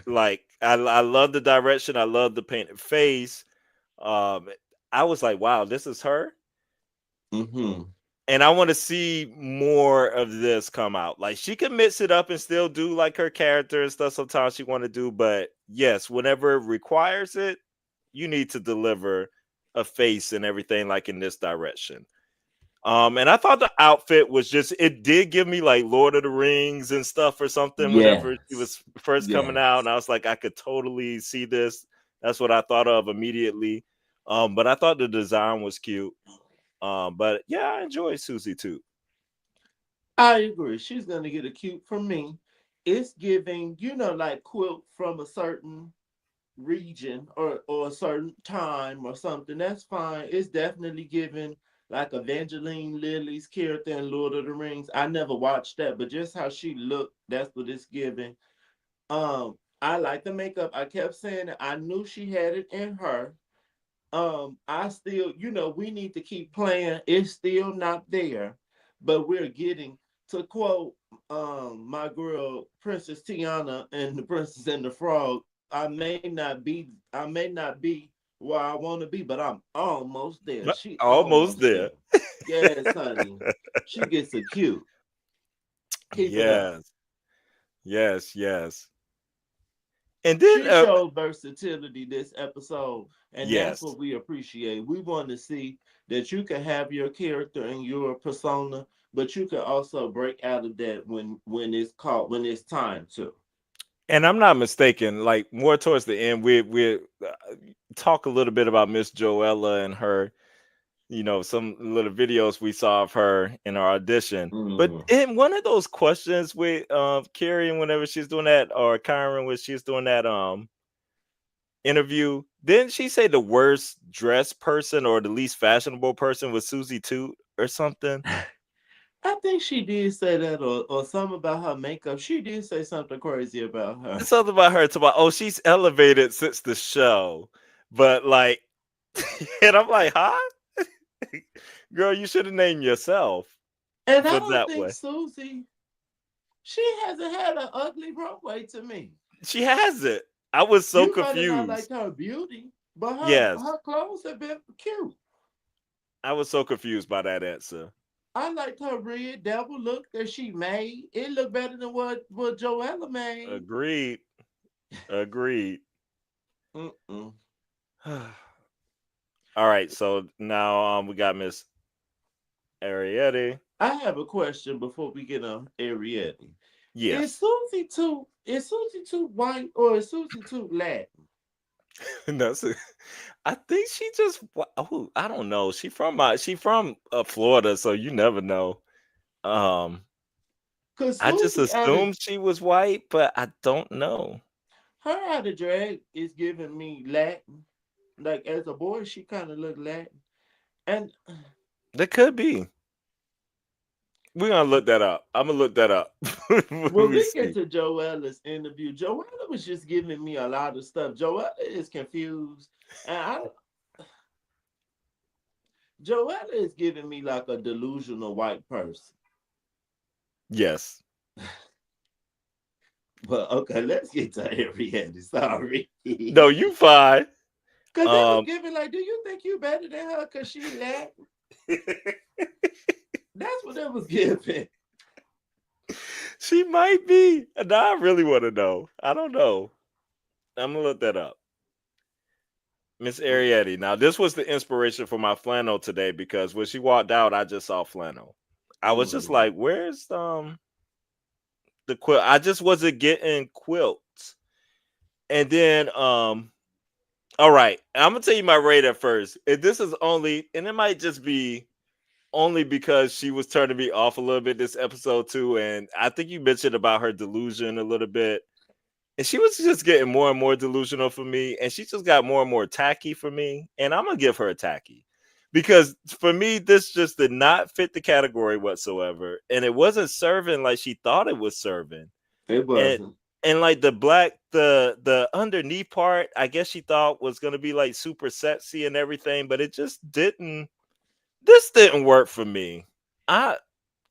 Like I love the direction. I love the painted face. Um, I was like, wow, this is her, Mm-hmm. and I want to see more of this come out. Like she can mix it up and still do like her character and stuff. Sometimes she want to do, but yes, whenever it requires it, you need to deliver a face and everything like in this direction. And I thought the outfit was just it did give me like Lord of the Rings and stuff or something whenever she Yes. was first coming out, Yes. and I was like, I could totally see this. That's what I thought of immediately. But I thought the design was cute. But yeah, I enjoyed Susie too. I agree. She's gonna get a cute from me. It's giving, like quilt from a certain region or a certain time or something. That's fine. It's definitely giving like Evangeline Lilly's character in Lord of the Rings. I never watched that, but just how she looked, that's what it's giving. I like the makeup. I kept saying it. I knew she had it in her. I still, we need to keep playing. It's still not there, but we're getting to quote my girl Princess Tiana and the Princess and the Frog. I may not be where I want to be, but I'm almost there. She Almost almost there. there. Yes, honey. She gets a cute. Keep it up. Yes, yes, yes. And then She showed versatility this episode, and that's yes. what we appreciate. We want to see that you can have your character and your persona, but you can also break out of that when it's time to. And I'm not mistaken, like more towards the end, we talk a little bit about Miss Joella and her, some little videos we saw of her in our audition. But Mhm. in one of those questions with Carrie, whenever she's doing that, or Kyron when she's doing that interview, didn't she say the worst dressed person or the least fashionable person was Susie Toot or something? I think she did say that, or something about her makeup. She did say something crazy about her. Something about her. It's about oh, she's elevated since the show, but like, and I'm like, huh? Girl, you should have named yourself And I for don't that think way. Susie, she hasn't had an ugly runway to me. She has it. I was so You might have not confused. liked her beauty, but Yes, her clothes have been cute. I was so confused by that answer. I liked her red devil look that she made. It looked better than what Joella made. Agreed. Agreed. Mm-mm. All right, so now we got Miss Arietti. I have a question before we get on Ariette. Yes. Is Susie too white or is Susie too Latin? That's it. I think she just oh, I don't know. She from Florida, so you never know. Um Cause I just Susie out of assumed she was white, but I don't know. her out of drag is giving me Latin. Like as a boy, she kind of looked Latin. And That could be. We're gonna look that up. I'm gonna look that up when when we we get see. to Joella's interview, Joella was just giving me a lot of stuff. Joella is confused, and Joella is giving me like a delusional white person. Yes. But okay, let's get to Ariana. Sorry. No, you fine. Cause it was Um giving like, do you think you better than her? Cause she Latin. That's what it was giving. she might be. Now I really want to know. I don't know. I'm gonna look that up. Miss Arietti. Now this was the inspiration for my flannel today because when she walked out, I just saw flannel. I was just Mm. like, "Where's the quilt?" I just wasn't getting quilts. And then all right, I'm gonna tell you my rate at first. And this is only, and it might just be only because she was turning me off a little bit this episode too. And I think you mentioned about her delusion a little bit. And she was just getting more and more delusional for me. And she just got more and more tacky for me. And I'm gonna give her a tacky. Because for me, this just did not fit the category whatsoever. And it wasn't serving like she thought it was serving. It And wasn't. like the underneath part, I guess she thought was gonna be like super sexy and everything, but it just didn't. This didn't work for me. I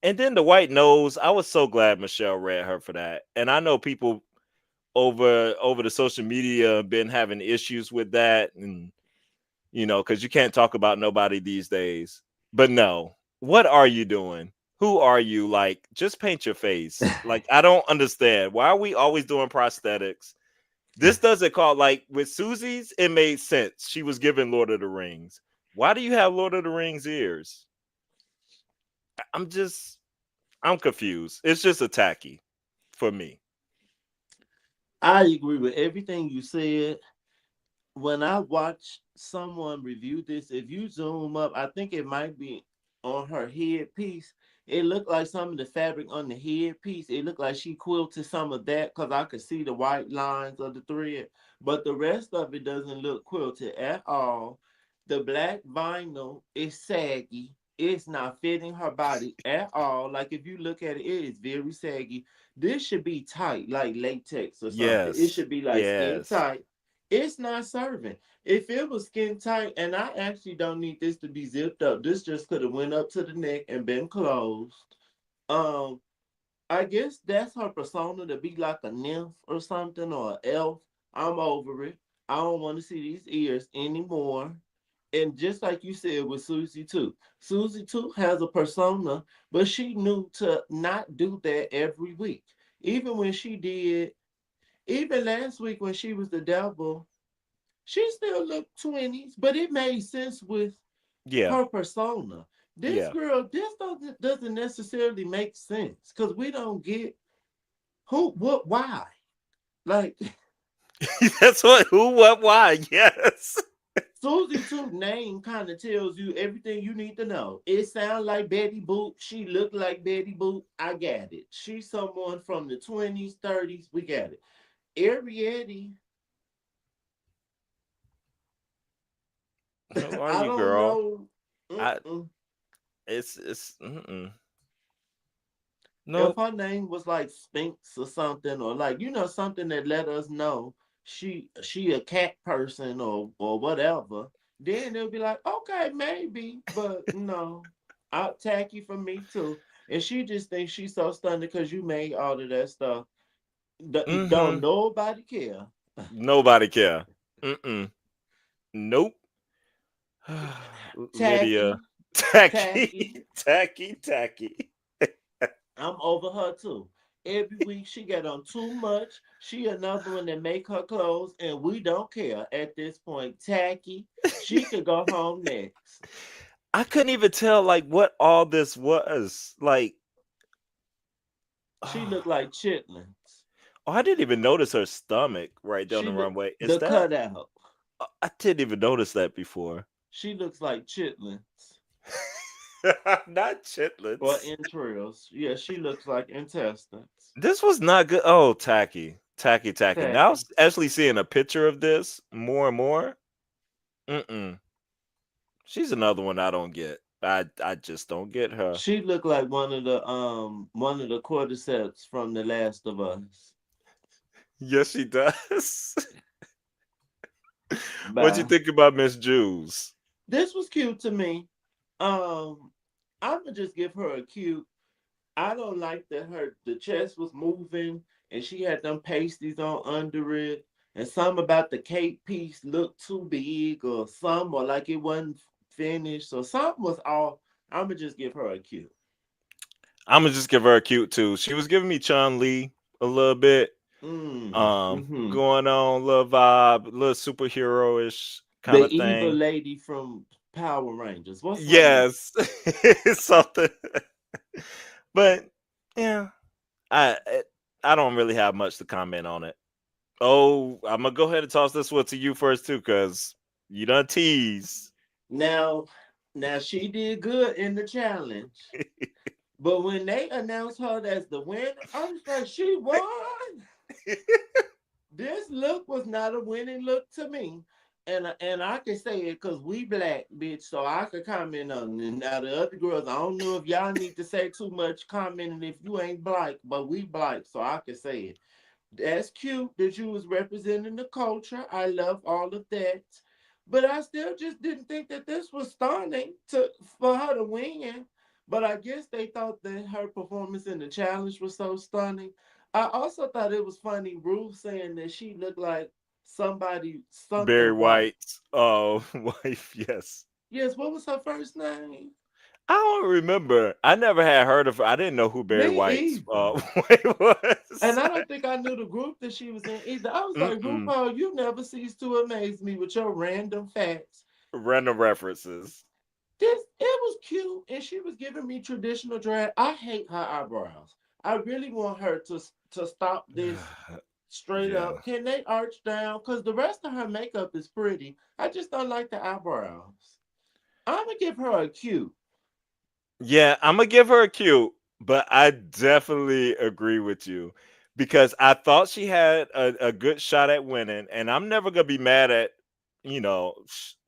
And then the white nose, I was so glad Michelle read her for that. And I know people over the social media been having issues with that, and because you can't talk about nobody these days. But no, what are you doing? Who are you? Like, just paint your face. Like, I don't understand. Why are we always doing prosthetics? This doesn't call, like with Susie's, it made sense. She was given Lord of the Rings. Why do you have Lord of the Rings ears? I'm confused. It's just a tacky for me. I agree with everything you said. When I watch someone review this, if you zoom up, I think it might be on her headpiece. It looked like some of the fabric on the headpiece. It looked like she quilted some of that because I could see the white lines of the thread. But the rest of it doesn't look quilted at all. The black vinyl is saggy. It's not fitting her body at all. Like if you look at it, it is very saggy. This should be tight, like latex or something. It Yes. should be like skin Yes. tight. It's not serving. If it was skin tight, and I actually don't need this to be zipped up. This just could have went up to the neck and been closed. Um, I guess that's her persona to be like a nymph or something or an elf. I'm over it. I don't want to see these ears anymore. And just like you said with Susie too, Susie too has a persona, but she knew to not do that every week. Even when she did, even last week when she was the devil, she still looked 20s, but it made sense with Yeah. her persona. This Yeah. girl, this doesn't necessarily make sense because we don't get who, what, why. Like That's what, who, what, why. Yes. Susie Two name kind of tells you everything you need to know. It sounds like Betty Boop. She looked like Betty Boop. I got it. She's someone from the 20s, 30s. We got it. Ariette, Who are I you, don't girl? know. I Mm-mm. it's mm-mm. If Nope. her name was like Sphinx or something, or like something that let us know she a cat person or whatever, then it'll be like okay maybe, but no, out tacky for me too. And she just thinks she's so stunning because you made all of that stuff. Don't Mm-hmm. nobody care. Nobody care. Mm-mm. Nope. Lydia. Tacky, Tacky. tacky. Tacky. Tacky. I'm over her too. Every week she got on too much. She another one that make her clothes, and we don't care at this point. Tacky. She could go home next. I couldn't even tell like what all this was. Like, She oh, looked like chitlins. I didn't even notice her stomach right down She the look runway. Is the that? cutout. I didn't even notice that before. She looks like chitlins Not or chitlins. entrails. Yeah, she looks like intestines. This was not good. Oh, tacky, tacky, tacky. Now Tacky. actually seeing a picture of this more and more. Mm-mm. She's another one I don't get. I just don't get her. She looked like one of the cordyceps from The Last of Us. Yes, she does. What you Bye. think about Miss Jules? This was cute to me. Um, I'ma just give her a cute. I don't like that her the chest was moving and she had them pasties on under it, and some about the cape piece looked too big, or some or like it wasn't finished, or something was off. I'ma just give her a cute. I'm gonna just give her a cute too. She was giving me Chun Li a little bit. Mm-hmm. Going on, little vibe, little superhero ish kind The of evil thing. lady from Power Rangers. What's her name? Yes, something. But yeah, I I don't really have much to comment on it. Oh, I'm gonna go ahead and toss this one to you first too, cause you done tease. Now, now she did good in the challenge. But when they announced her as the winner, I was like, she won. This look was not a winning look to me. And I can say it because we black, bitch, so I could comment on it. Now the other girls, I don't know if y'all need to say too much commenting if you ain't black, but we black, so I can say it. That's cute that you was representing the culture. I love all of that. But I still just didn't think that this was stunning for her to win. But I guess they thought that her performance in the challenge was so stunning. I also thought it was funny Ruth saying that she looked like somebody Barry something white. White, wife. Yes, Yes, what was her first name? I don't remember. I never had heard of her. I didn't know who Barry Me White's either. wife And was. I don't think I knew the group that she was in either. I was like, Mm-mm. RuPaul, you never cease to amaze me with your random facts. Random references. This it was cute, and she was giving me traditional drag. I hate her eyebrows. I really want her to stop this straight Yeah. up. Can they arch down? Because the rest of her makeup is pretty. I just don't like the eyebrows. I'm gonna give her a cute. Yeah, I'm gonna give her a cute, but I definitely agree with you because I thought she had a good shot at winning, and I'm never gonna be mad at,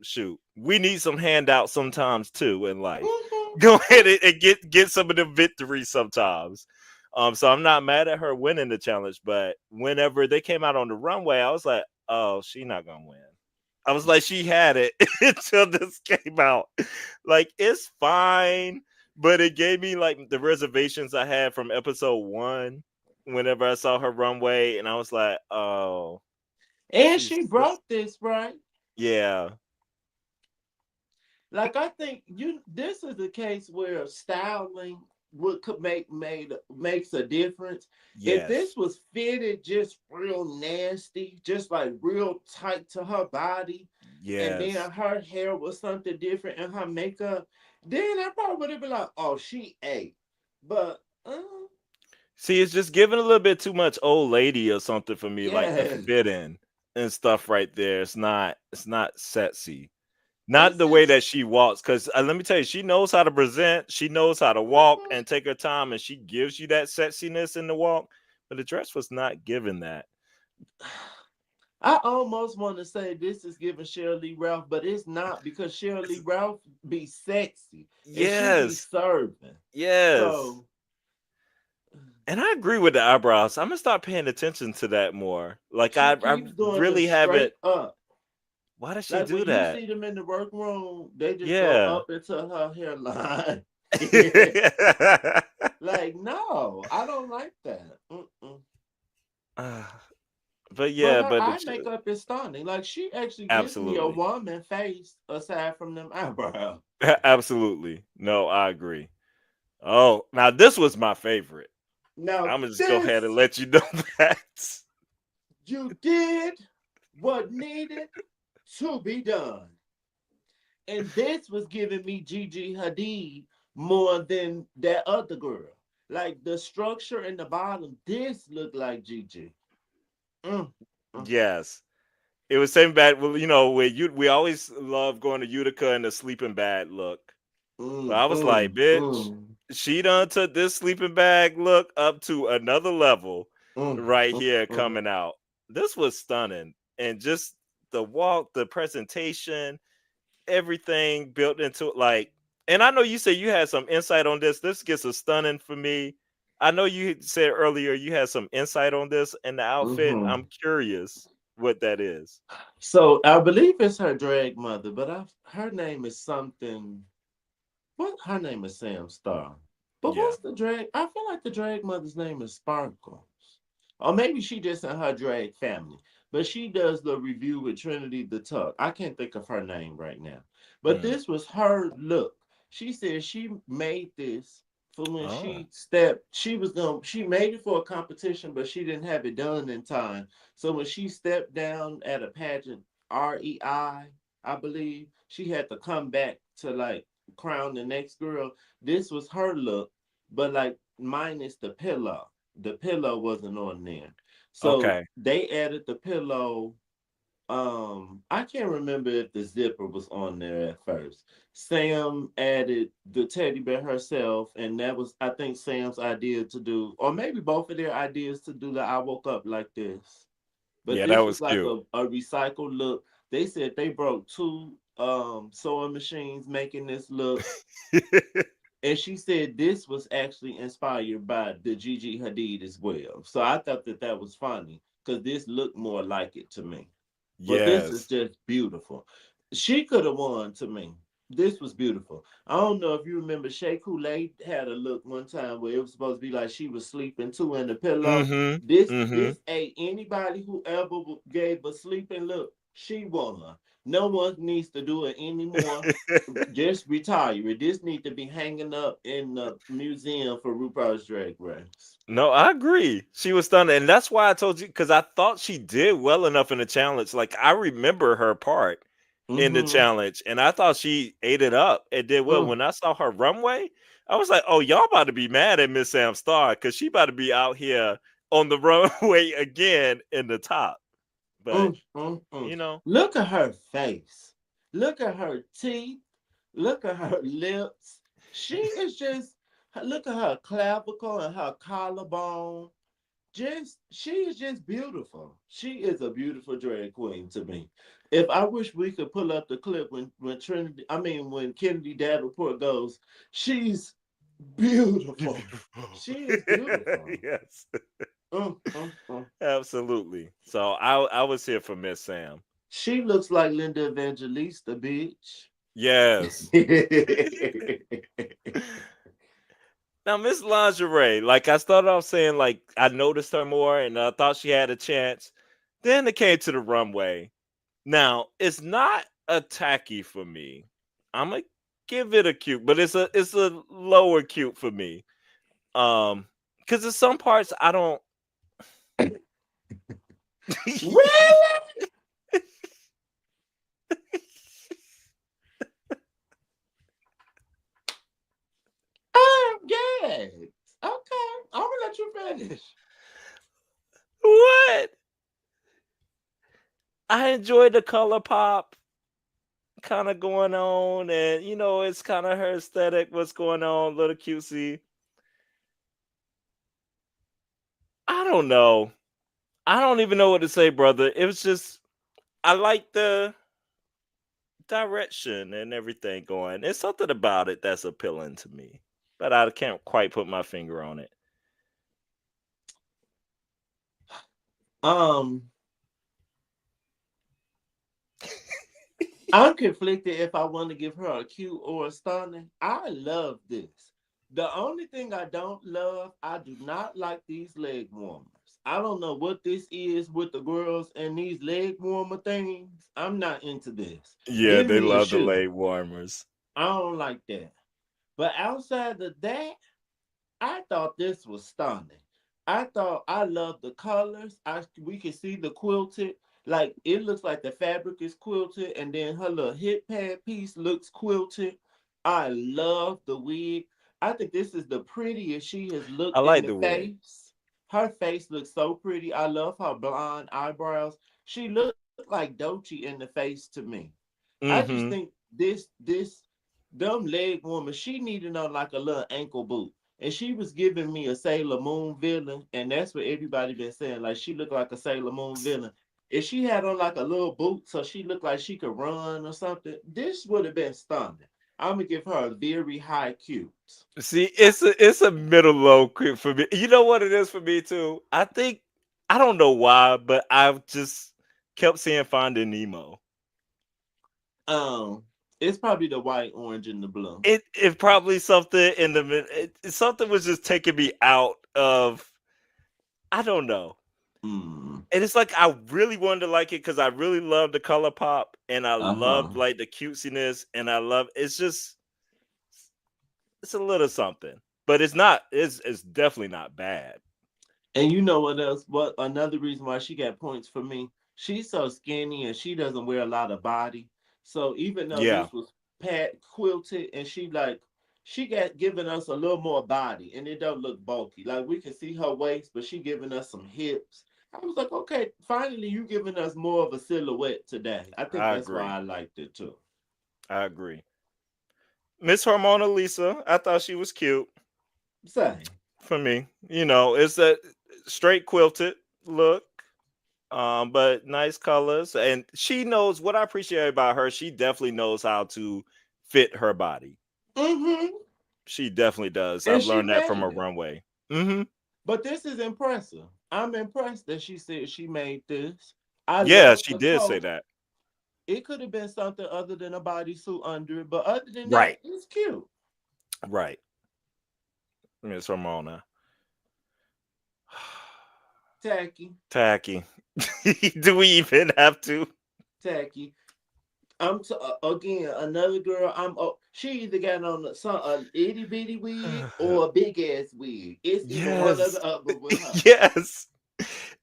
shoot, we need some handouts sometimes too in life. Mhm, Go ahead mhm. and get some of the victories sometimes. So I'm not mad at her winning the challenge, but whenever they came out on the runway, I was like, oh, she not gonna win. I was like, she had it until this came out. Like, it's fine, but it gave me like the reservations I had from episode one whenever I saw her runway, and I was like, oh, And she's she just, brought this right. yeah, Like I think this is a case where styling would could makes a difference. If yes, this was fitted just real nasty, just like real tight to her body, and then yes. her hair was something different and her makeup, then I probably would have been like, oh, she ate. But See, it's just giving a little bit too much old lady or something for me, like the yes, fit in and stuff right there. It's not sexy. Not it's the way just that she walks, because let me tell you, she knows how to present, she knows how to walk and take her time, and she gives you that sexiness in the walk. But the dress was not giving that. I almost want to say this is giving Shirley Ralph, but it's not because Shirley It's- Ralph be sexy and she be yes, serving. yes. So And I agree with the eyebrows. I'm gonna start paying attention to that more. Like she I keeps doing them really haven't. straight up. Why does she Like do when you that? see them in the workroom, they just go Yeah. up into her hairline. Like, no, I don't like that. Mm-mm. Uh, but But yeah, her but eye makeup is stunning. Like she actually gives me a absolutely. woman face aside from them eyebrows. Absolutely. No, I agree. Oh, now this was my favorite. Now I'm gonna just go ahead and this, let you know that. you did what needed to be done. And this was giving me Gigi Hadid more than that other girl. Like the structure in the bottom, this looked like Gigi. Mm, mm, Yes. It was same bad. Well, we always love going to Utica and the sleeping bag look. But mm, I was like, mm, bitch, mm, she done took this sleeping bag look up to another level mm, right mm, here mm. coming out. This was stunning. And just the walk, the presentation, everything built into it. Like, and I know you said you had some insight on this. This gets a stunning for me. I know you said earlier you had some insight on this in the outfit. Mhm. I'm curious what that is. So I believe it's her drag mother, but her name is something. What her name is Sam Star. But Yeah. what's the drag? I feel like the drag mother's name is Sparkles. Or maybe she just in her drag family. But she does the review with Trinity the Tuck. I can't think of her name right now. But Mm. this was her look. She said she made this for when Oh. she stepped. She made it for a competition, but she didn't have it done in time. So when she stepped down at a pageant, I believe, she had to come back to like crown the next girl. This was her look, but like minus the pillow. The pillow wasn't on there. So Okay. they added the pillow. I can't remember if the zipper was on there at first. Sam added the teddy bear herself, and that was, I think, Sam's idea to do, or maybe both of their ideas to do the I woke up like this. But Yeah, that this was was like cute. a recycled look. They said they broke two sewing machines making this look. And she said this was actually inspired by the Gigi Hadid as well. So I thought that that was funny because this looked more like it to me. But this is Yes. just beautiful. She could have won to me. This was beautiful. I don't know if you remember Shea Coulee had a look one time where it was supposed to be like she was sleeping too in the pillow. Mhm. This Mhm. ain't anybody who ever gave a sleeping look. She won. No one needs to do it anymore. Just retire it. This need to be hanging up in the museum for RuPaul's Drag Race. No, I agree. She was stunning, and that's why I told you because I thought she did well enough in the challenge. Like I remember her part in the Mm-hmm. challenge, and I thought she ate it up and did well. Mm, When I saw her runway, I was like, "Oh, y'all about to be mad at Miss Sam Star because she about to be out here on the runway again in the top." But mm, mm, mm. you know, Look at her face. Look at her teeth. Look at her lips. She is just, look at her clavicle and her collarbone. Just, she is just beautiful. She is a beautiful drag queen to me. If I wish we could pull up the clip when Kennedy Davenport goes, she's beautiful. beautiful. She is beautiful. Yes, Mm, mm, mm. absolutely. So I was here for Miss Sam. She looks like Linda Evangelista, bitch. Yes. Now, Miss Lingerie, like I started off saying, like I noticed her more and I thought she had a chance. Then it came to the runway. Now, it's not a tacky for me. I'm gonna give it a cute, but it's a lower cute for me. Because in some parts I don't. Really? I'm gagged. Okay, I'm gonna let you finish. What? I enjoy the color pop kind of going on, and it's kind of her aesthetic. What's going on? Little cutesy. I don't know. I don't even know what to say, brother. It was just I like the direction and everything going. There's something about it that's appealing to me, but I can't quite put my finger on it. Um, I'm conflicted if I want to give her a cute or a stunning. I love this. The only thing I don't love, I do not like these leg warmers. I don't know what this is with the girls and these leg warmer things. I'm not into this. Yeah, Give they me a love the shoe. leg warmers. I don't like that. But outside of that, I thought this was stunning. I thought I loved the colors. We could see the quilted. Like it looks like the fabric is quilted, and then her little hip pad piece looks quilted. I love the wig. I think this is the prettiest she has I looked in like the the wig. face. Her face looks so pretty. I love her blonde eyebrows. She looked like Dochi in the face to me. I just think Mm-hmm. this dumb leg woman, she needed on like a little ankle boot. And she was giving me a Sailor Moon villain, and that's what everybody been saying. Like she looked like a Sailor Moon villain. If she had on like a little boot, so she looked like she could run or something, this would have been stunning. I'm gonna give her a very high cute. See, it's a middle low quick for me. You know what it is for me too? I think I don't know why, but I've just kept seeing Finding Nemo. Um, it's probably the white, orange, and the blue. It probably something in the something was just taking me out of, I don't know. Mm. And it's like I really wanted to like it because I really love the color pop and I Uh love huh. like the cutesiness and I love it's just it's a little something. But it's definitely not bad. And you know what else? What another reason why she got points for me? She's so skinny and she doesn't wear a lot of body. So even though Yeah, this was pat quilted and she got giving us a little more body and it don't look bulky. Like we can see her waist, but she giving us some hips. I was like, okay, finally you giving us more of a silhouette today. I think I that's why agree. I liked it too. I agree. Miss Hormona Lisa, I thought she was cute Same. for me. You know, it's a straight quilted look, but nice colors. And she knows what I appreciate about her. She definitely knows how to fit her body. Mm-hmm. She definitely does. And I've she learned that from a made it. runway. Hmm. But this is impressive. I'm impressed that she said she made this. I Yeah, love she the did say coat. that. It could have been something other than a bodysuit under it, but other than that, Right. it's cute. Right. Miss Hormona. Tacky, Tacky. Do we even have to? tacky. Again another girl. She either got on some a itty bitty wig or a big ass wig. It's either one or Yes. the other with her. Yes.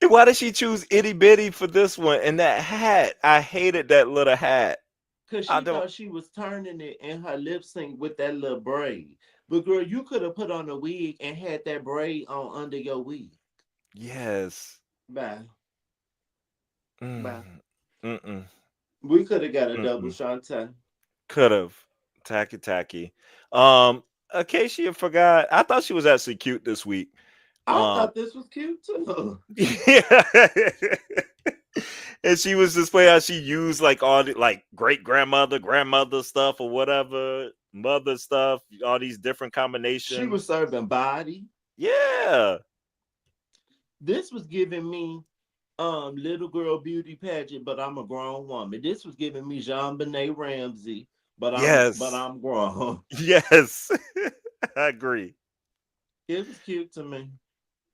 And why did she choose itty bitty for this one? And that hat, I hated that little hat. Cause I she don't. thought she was turning it in her lip sync with that little braid. But girl, you could have put on a wig and had that braid on under your wig. Yes. Bye. Bye. Mm, mm-mm, We could have got a double mm-mm. Shantae. Could have. Tacky, tacky. Acacia forgot. I thought she was actually cute this week. I Um, thought this was cute too. yeah. And she was displaying how she used like all the like great grandmother, grandmother stuff or whatever, mother stuff, all these different She was combinations. serving body. Yeah. This was giving me little girl beauty pageant, but I'm a grown woman. This was giving me Jean Benet Ramsey, but Yes. I'm grown. Yes. I agree. It was cute to me.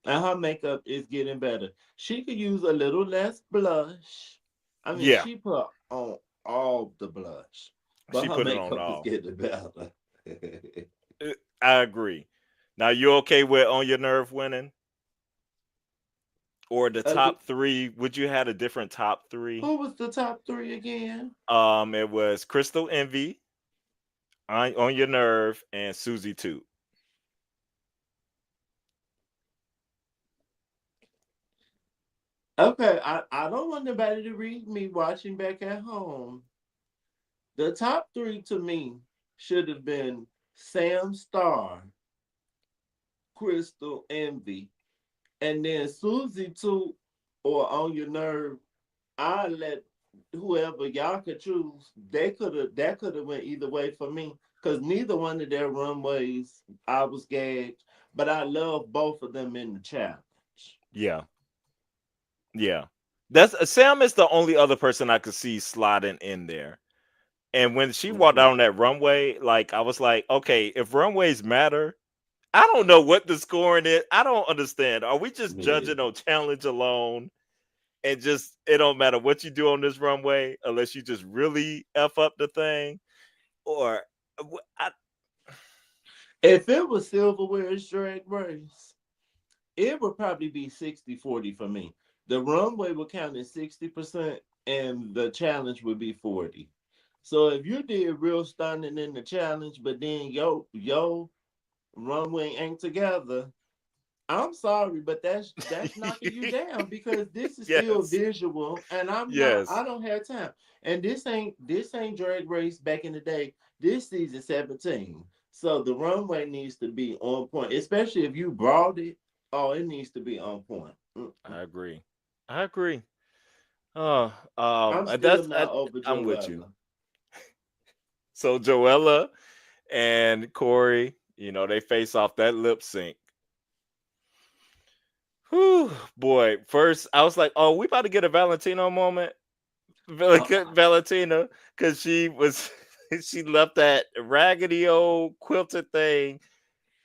And her makeup is getting better. She could use a little less blush. I mean, Yeah. she put on all the blush, but She her put it on makeup is all. getting better. I agree. Now you okay with On Your Nerve winning? Or the Ag- top three? Would you had a different top three? Who was the top three again? It was Crystal Envy, On Your Nerve, and Susie Two. Okay, I don't want nobody to read me watching back at home. The top three to me should have been Sam Star, Crystal Envy, and then Susie Two or On Your Nerve. I let whoever y'all could choose. They could have that could have went either way for me because neither one of their runways I was gagged, but I love both of them in the challenge. Yeah, yeah. That's Sam is the only other person I could see sliding in there. And when she walked Mhm. out on that runway, like I was like, okay, if runways matter, I don't know what the scoring is. I don't understand. Are we just Me judging neither. on challenge alone and just it don't matter what you do on this runway unless you just really f up the thing? Or I, If it was silverware's drag race, it would probably be 60-40 for me. The runway would count as 60% and the challenge would be 40. So if you did real stunning in the challenge, but then yo runway ain't together, I'm sorry, but that's knocking you down because this is still Yes. visual, and I Yes. don't have time. And this ain't Drag Race back in the day. This season 17. So the runway needs to be on point, especially if you brought it. Oh, it needs to be on point. I agree. I agree. Oh, I'm still that's not over I'm with you. Joella. So Joella and Corey, they face off that lip sync. Whew, boy. First, I was like, "Oh, we about to get a Valentino moment." Uh, Valentina, because she was she left that raggedy old quilted thing,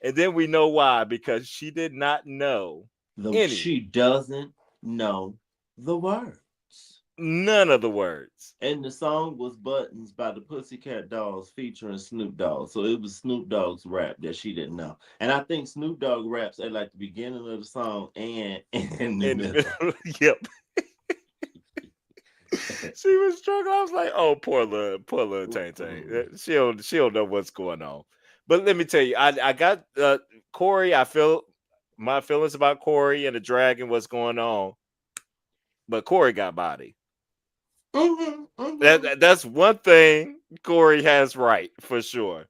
and then we know why, because she did not know any she doesn't know the words. none of the words. And the song was Buttons by the Pussycat Dolls featuring Snoop Dogg. So it was Snoop Dogg's rap that she didn't know. And I think Snoop Dogg raps at like the beginning of the song and in the In the middle. middle, yep. She was struggling. I was like, "Oh, poor little Tay Tay. Mm-mm. She'll know what's going on." But let me tell you, I got Corey. I feel my feelings about Corey and the dragon, what's going on, but Corey got body. Mm-hmm, That, mm-hmm. that's one thing Corey has right for sure.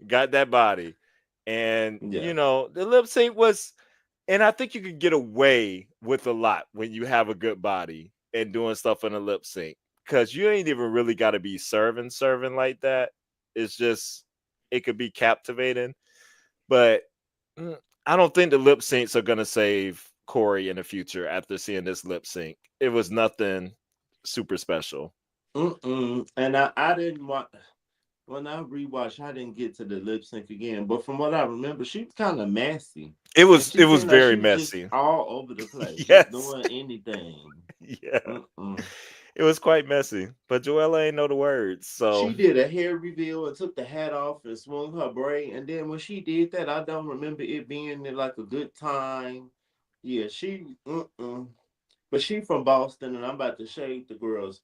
Got that body, and Yeah. the lip sync was, and I think you could get away with a lot when you have a good body and doing stuff in a lip sync, because you ain't even really got to be serving like that. It's just it could be captivating, but mm, I don't think the lip syncs are gonna save Corey in the future after seeing this lip sync. It was nothing super special. Mm-mm. And I didn't want when I rewatched, I didn't get to the lip sync again. But from what I remember, she was kind of messy. It And was she it was seemed like very she was just messy. all over the place, just Yes. doing anything. Yeah. Mm-mm. It was quite messy. But Joella ain't know the words. So She did a hair reveal and took the hat off and swung her braid. And then when she did that, I don't remember it being like a good time. Yeah, but she from Boston, and I'm about to shade the girls.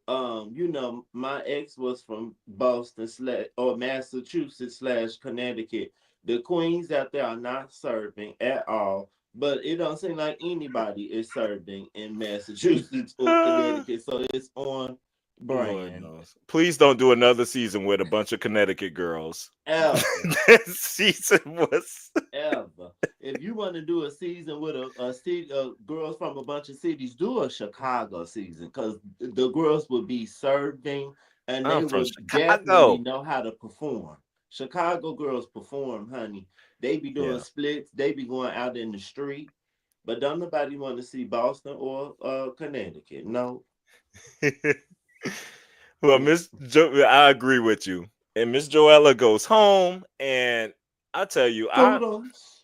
My ex was from Boston slash or Massachusetts slash Connecticut. The queens out there are not serving at all, but it don't seem like anybody is serving in Massachusetts or Connecticut, so it's on Lord brand. knows. Please don't do another season with a bunch of Connecticut girls. Ever, That season was ever. If you want to do a season with a city girls from a bunch of cities, do a Chicago season because the girls would be serving and I'm they from would definitely Chicago. know how to perform. Chicago girls perform, honey. They be doing Yeah. splits. They be going out in the street. But don't nobody want to see Boston or Connecticut. No. Well, I agree with you. And Miss Joella goes home, and I tell you, I Photos.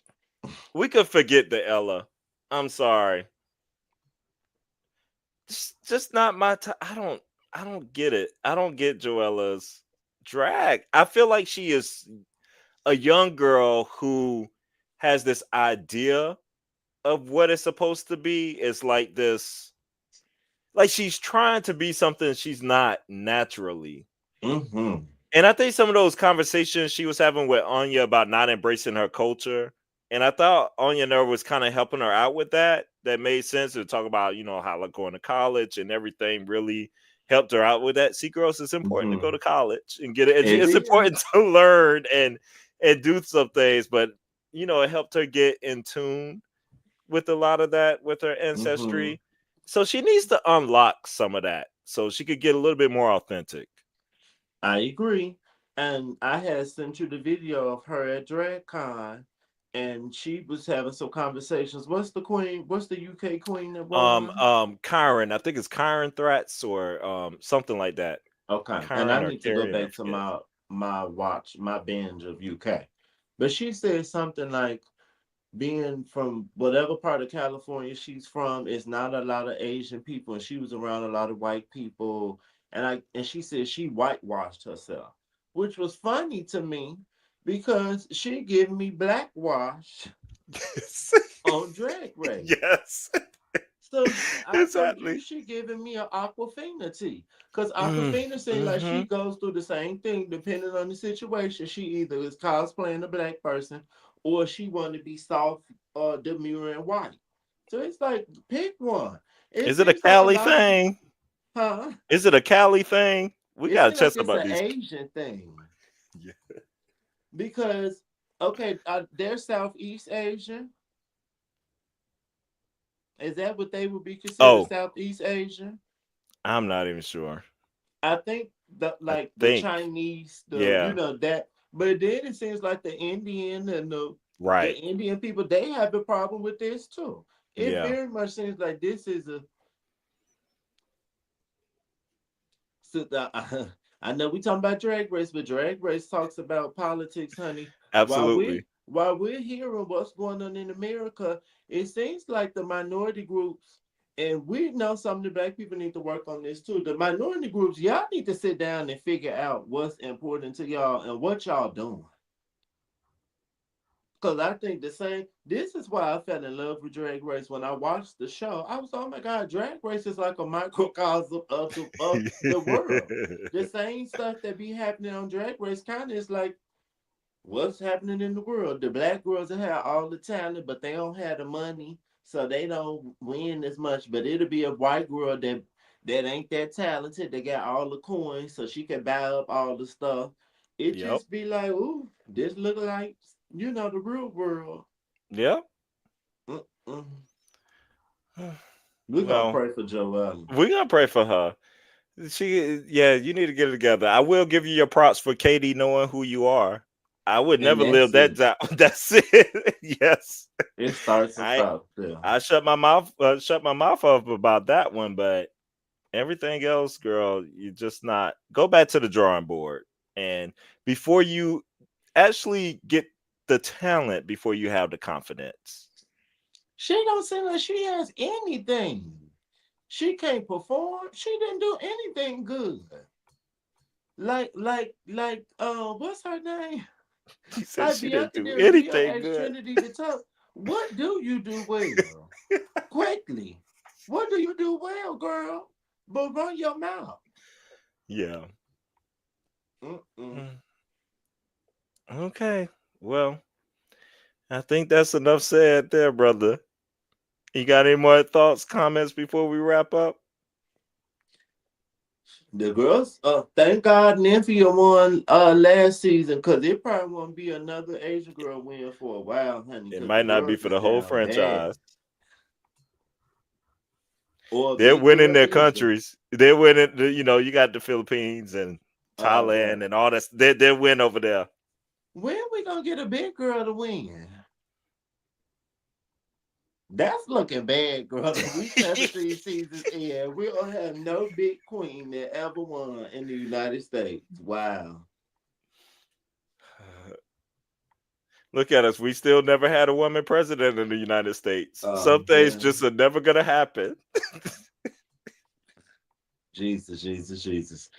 we could forget the Ella. I'm sorry. Just not my time. I don't get it. I don't get Joella's drag. I feel like she is a young girl who has this idea of what it's supposed to be. It's like this, like she's trying to be something she's not naturally. Mm-hmm. And I think some of those conversations she was having with Anya about not embracing her culture, and I thought Anya Nur was kind of helping her out with that. That made sense to talk about, how like going to college and everything really helped her out with that. See, girls, it's important to Mm-hmm. go to college and get it. It It's is. important to learn and do some things, but it helped her get in tune with a lot of that with her Mm-hmm. ancestry. So she needs to unlock some of that so she could get a little bit more authentic. I agree. And I had sent you the video of her at DragCon, and she was having some conversations. What's the queen? What's the UK queen that won? Kyron, I think it's Kyron Threats or something like that. Okay, and I Kyron or need to go Carrion, I back to forget. my binge of UK. But she said something like being from whatever part of California she's from, it's not a lot of Asian people, and she was around a lot of white people. And she said she whitewashed herself, which was funny to me because she giving me blackwash on Drag Race. Yes, So I told you exactly. she giving me an Aquafina tea. Cause Aquafina seems like Mm-hmm. she goes through the same thing depending on the situation. She either is cosplaying a black person or she want to be soft or demure and white. So it's like pick one. It Is it a seems like a Cali lot of thing? huh? Is it a Cali thing? We It gotta seems like test it's about an these. Asian thing. Yeah. Because okay, they're Southeast Asian. Is that what they would be considered Oh, Southeast Asian? I'm not even sure. I think the I like the think. Chinese, the Yeah. that, but then it seems like the Indian and the Right. Indian people they have a problem with this too. It Yeah. very much seems like this is a. So I know we talking about Drag Race, but Drag Race talks about politics, honey. Absolutely. While we're hearing what's going on in America, it seems like the minority groups, and we know some of the black people need to work on this too. The minority groups, y'all need to sit down and figure out what's important to y'all and what y'all doing. Because I think the same, this is why I fell in love with Drag Race. When I watched the show, I was, oh my God, Drag Race is like a microcosm of the world. The same stuff that be happening on Drag Race kind of is like what's happening in the world. The black girls that have all the talent, but they don't have the money, so they don't win as much. But it'll be a white girl that ain't that talented. They got all the coins, so she can buy up all the stuff. It Yep. just be like, ooh, this look like the real world. Yep. Mm-mm. We gonna Well, pray for Joelle, we're gonna pray for her. Yeah, you need to get it together. I will give you your props for Katie knowing who you are. I would and never live that's that it. down. That's it. Yes. It starts and I stops there. I shut my mouth up about that one, but everything else, girl, you just not go back to the drawing board. And before you actually get the talent, before you have the confidence. She don't seem like she has anything. She can't perform. She didn't do anything good. What's her name? She said Like she didn't Bianca do Del Rio anything asked good. Trinity to tell, what do you do well? Quickly. What do you do well, girl? But run your mouth. Yeah. Mm-mm. Mm, okay. Well, I think that's enough said there, brother. You got any more thoughts, comments before we wrap up? The girls, thank God Nymphia won last season because it probably won't be another Asian girl win for a while, honey, It because the might not be girls for is the whole down bad. franchise. Or a They're big winning girl their either. countries. They're winning. You got the Philippines and Oh God. Thailand and all that. They win over there. When we gonna get a big girl to win? That's looking bad, girl. We 17 seasons in. We don't have no big queen that ever won in the United States. Wow. Look at us. We still never had a woman president in the United States. Some things Yeah. just are never gonna happen. Jesus, Jesus, Jesus.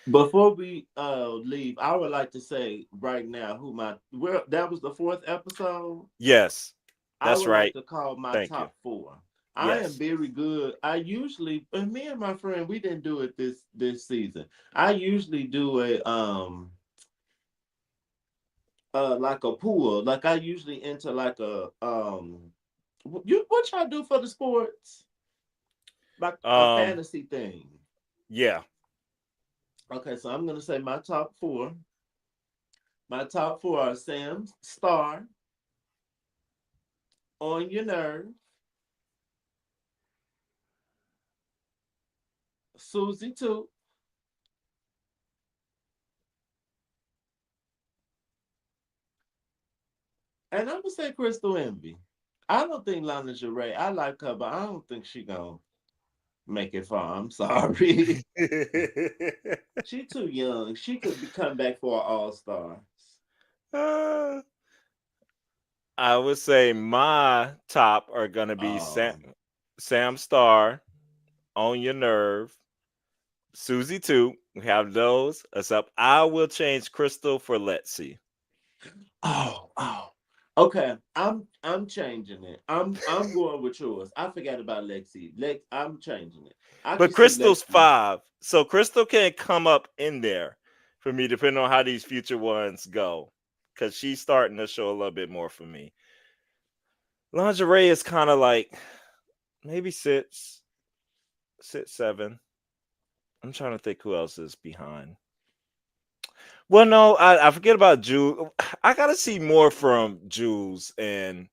Before we leave, I would like to say right now who my well that was the fourth episode. Yes, I that's would like right. to call my Thank you. top four. I am Yes. very good. I usually, and me and my friend, we didn't do it this season. I usually do a like a pool. Like I usually enter like a what y'all do for the sports? Like a Um. fantasy thing. Yeah. Okay, so I'm gonna say my top four. My top four are Sam Star, On Your Nerve, Susie Two, and I'm gonna say Crystal Envy. I don't think Lana Ray. I like her, but I don't think she gonna make it far. I'm sorry. She too young. She could be come back for an all star. Uh, I would say my top are gonna be Um, Sam Star, On Your Nerve, Susie 2. We have those. Except I will change Crystal for Let's See. Oh. Okay, I'm changing it. I'm going with yours. I forgot about Lexi. I'm changing it. I can But see Crystal's Lexi. 5. So Crystal can come up in there for me, depending on how these future ones go. Because she's starting to show a little bit more for me. Lingerie is kind of like maybe six, six, seven. I'm trying to think who else is behind. Well, no, I forget about Jules. I gotta see more from Jules and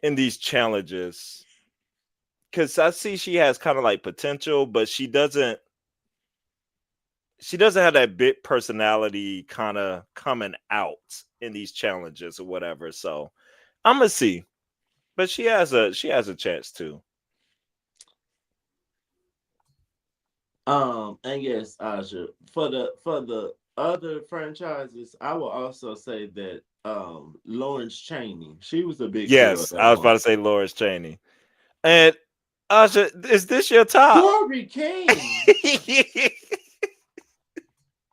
in these challenges because I see she has kind of like potential, but she doesn't have that big personality kind of coming out in these challenges or whatever. So I'm gonna see, but she has a chance too. And yes, Aja, for the other franchises, I will also say that Lawrence Cheney, she was a big girl Yes, that I was about won. to say Loris Cheney. And Asha, is this your top? Corey King,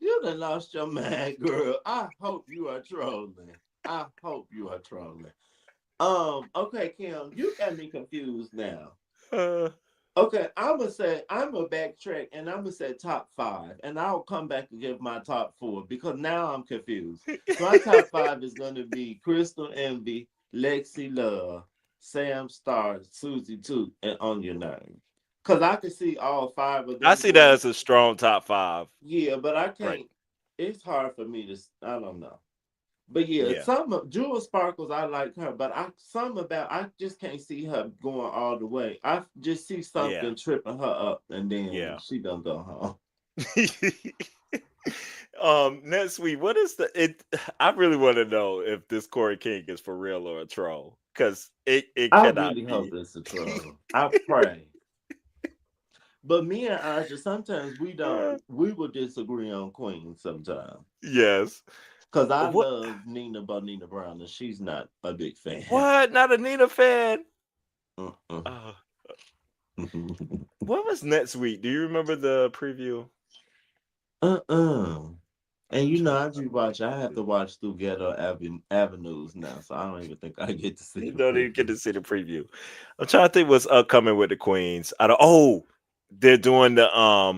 you done lost your mind, girl. I hope you are trolling. I hope you are trolling. Okay, Kim, you got me confused now. Uh, Okay, I'm gonna backtrack and I'm gonna say top five, and I'll come back and give my top four because now I'm confused. My top five is gonna be Crystal Envy, Lexi Love, Sam Star, Susie Toot, and Onion Nerve. Cause I can see all five of I them see that going. as a strong top five. Yeah, but I Right. can't. It's hard for me to. I don't know. But yeah, Yeah. some of Jewel Sparkles, I like her, but I just can't see her going all the way. I just see Yeah. something tripping her up, and then Yeah. she gonna go home. Next week, what is the it? I really want to know if this Corey King is for real or a troll, because it I cannot really hope be. it's a troll. I pray. But me and Aja, sometimes we will disagree on Queen sometimes. Yes. Cause I What? love Nina Bonina Brown, and she's not a big fan. What? Not a Nina fan? Mm-mm. Uh, what was next week? Do you remember the preview? Uh-uh. And I'm you know, trying I to just remember watch. I have the to preview. watch through Avenues now, so I don't even think I get to see You the don't even get preview. to see the preview. I'm trying to think what's upcoming with the Queens. I don't. Oh, they're doing how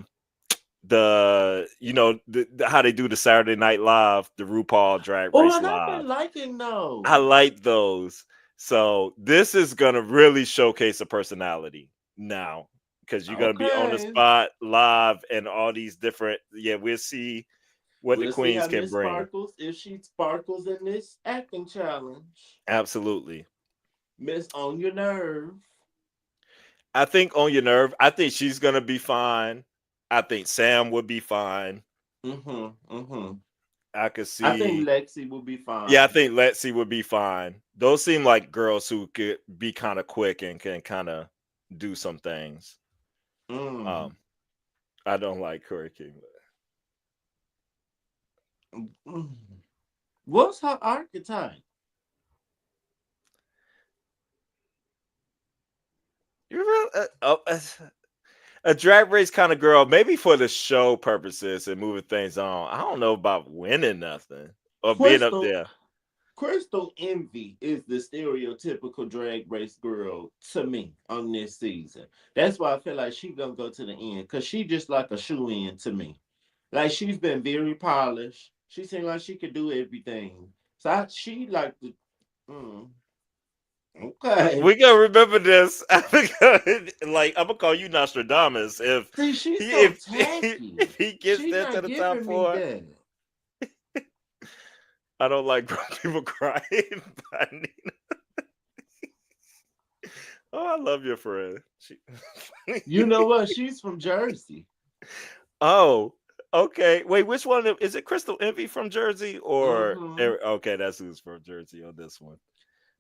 they do the Saturday Night Live, the RuPaul Drag Oh, Race and I've Live. been liking I those. like those. So this is gonna really showcase a personality now because you're gonna be on the Okay, spot live and all these different. Yeah, we'll see what the we'll see Queens how can Miss bring. Sparkles if she sparkles in this acting challenge. Absolutely. Miss on your nerve. I think on your nerve. I think she's gonna be fine. I think Sam would be fine. Mm-hmm. I could I think see. Lexi will be Yeah, I fine. think Lexi would be fine. Those seem like girls who could be kind of quick and can kind of do some things. Mm. Um, I don't like Corey King. Mm. What's her archetype? You're real, a drag race kind of girl, maybe for the show purposes and moving things on. I don't know about winning nothing or being up Crystal there. Crystal Envy is the stereotypical drag race girl to me on this season. That's why I feel like she gonna go to the end because she just like a shoe in to me. Like she's been very polished. She seemed like she could do everything. So she like the mm, okay. We gotta remember this. Like I'm gonna call you Nostradamus See, she's he so if tacky. if he gets She's there to not the top giving me four. that. I don't like grown people crying. But oh, I love your friend. You know what? She's from Jersey. Oh, okay. Wait, which one is it? Crystal Envy from Jersey or Hmm. Okay, that's who's from Jersey on this one.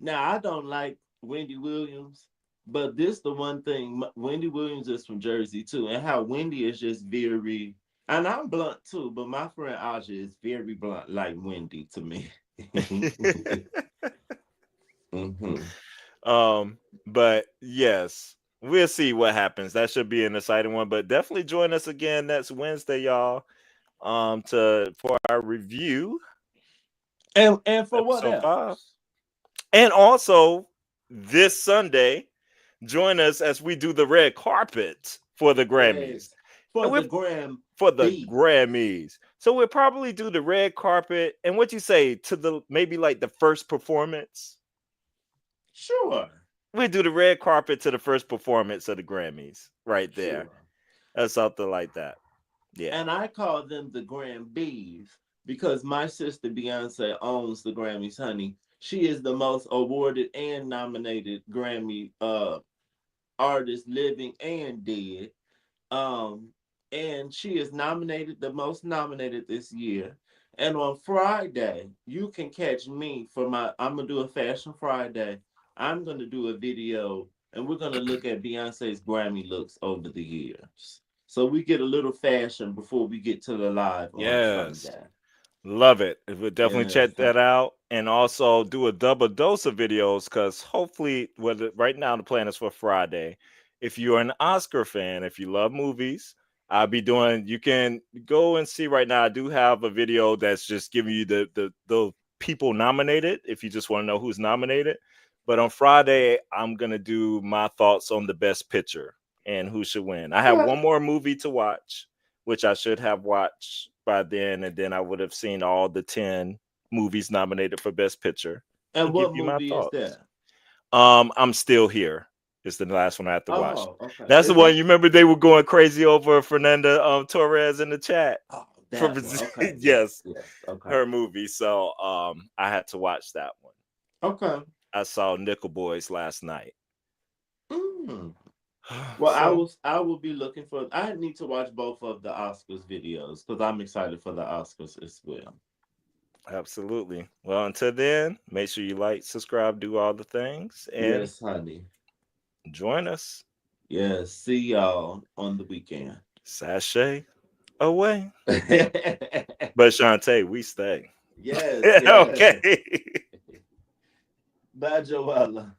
Now I don't like Wendy Williams, but this the one thing. Wendy Williams is from Jersey too, and how Wendy is just very. And I'm blunt too, but my friend Aja is very blunt, like Wendy to me. Hmm. But yes, we'll see what happens. That should be an exciting one. But definitely join us again next Wednesday, y'all. To for our review And for what Episode 5. else? And also this Sunday, join us as we do the red carpet for the Grammys. Yes, for And the we're Gram for the B. Grammys. So we'll probably do the red carpet. And what you say to the maybe like the first performance? Sure, We'll do the red carpet to the first performance of the Grammys right there. sure. Or something like that. Yeah. And I call them the Gram Bs because my sister Beyonce owns the Grammys, honey. She is the most awarded and nominated Grammy artist, living and dead. Um, and she is nominated, the most nominated this year. And on Friday, you can catch me for I'm gonna do a Fashion Friday. I'm gonna do a video, and we're gonna look at Beyonce's Grammy looks over the years. So we get a little fashion before we get to the live on Yes. Sunday. Love it. We'll definitely Yes, check that out, and also do a double dose of videos because hopefully, whether right now the plan is for Friday. If you're an Oscar fan, if you love movies, I'll be doing. You can go and see right now. I do have a video that's just giving you the people nominated. If you just want to know who's nominated, but on Friday I'm gonna do my thoughts on the best picture and who should win. I have okay. one more movie to watch, which I should have watched by then, and then I would have seen all the 10 movies nominated for Best Picture And and give what you my movie is thoughts. that? I'm Still Here. It's the last one I have to watch. Oh, okay. That's the Is one that? you remember they were going crazy over Fernanda Torres in the chat Oh, from that one. Okay. yes, Yes. Yes. Okay. her movie. So I had to watch that one. Okay. I saw Nickel Boys last night. Mm. Well, So I will be looking for. I need to watch both of the Oscars videos because I'm excited for the Oscars as well. absolutely. Well, until then, make sure you like, subscribe, do all the things, and Yes, honey. join us. Yes. See y'all on the weekend. Sashay away. Yes. But Shantae, we stay. Yes. Okay. Bye, Joella.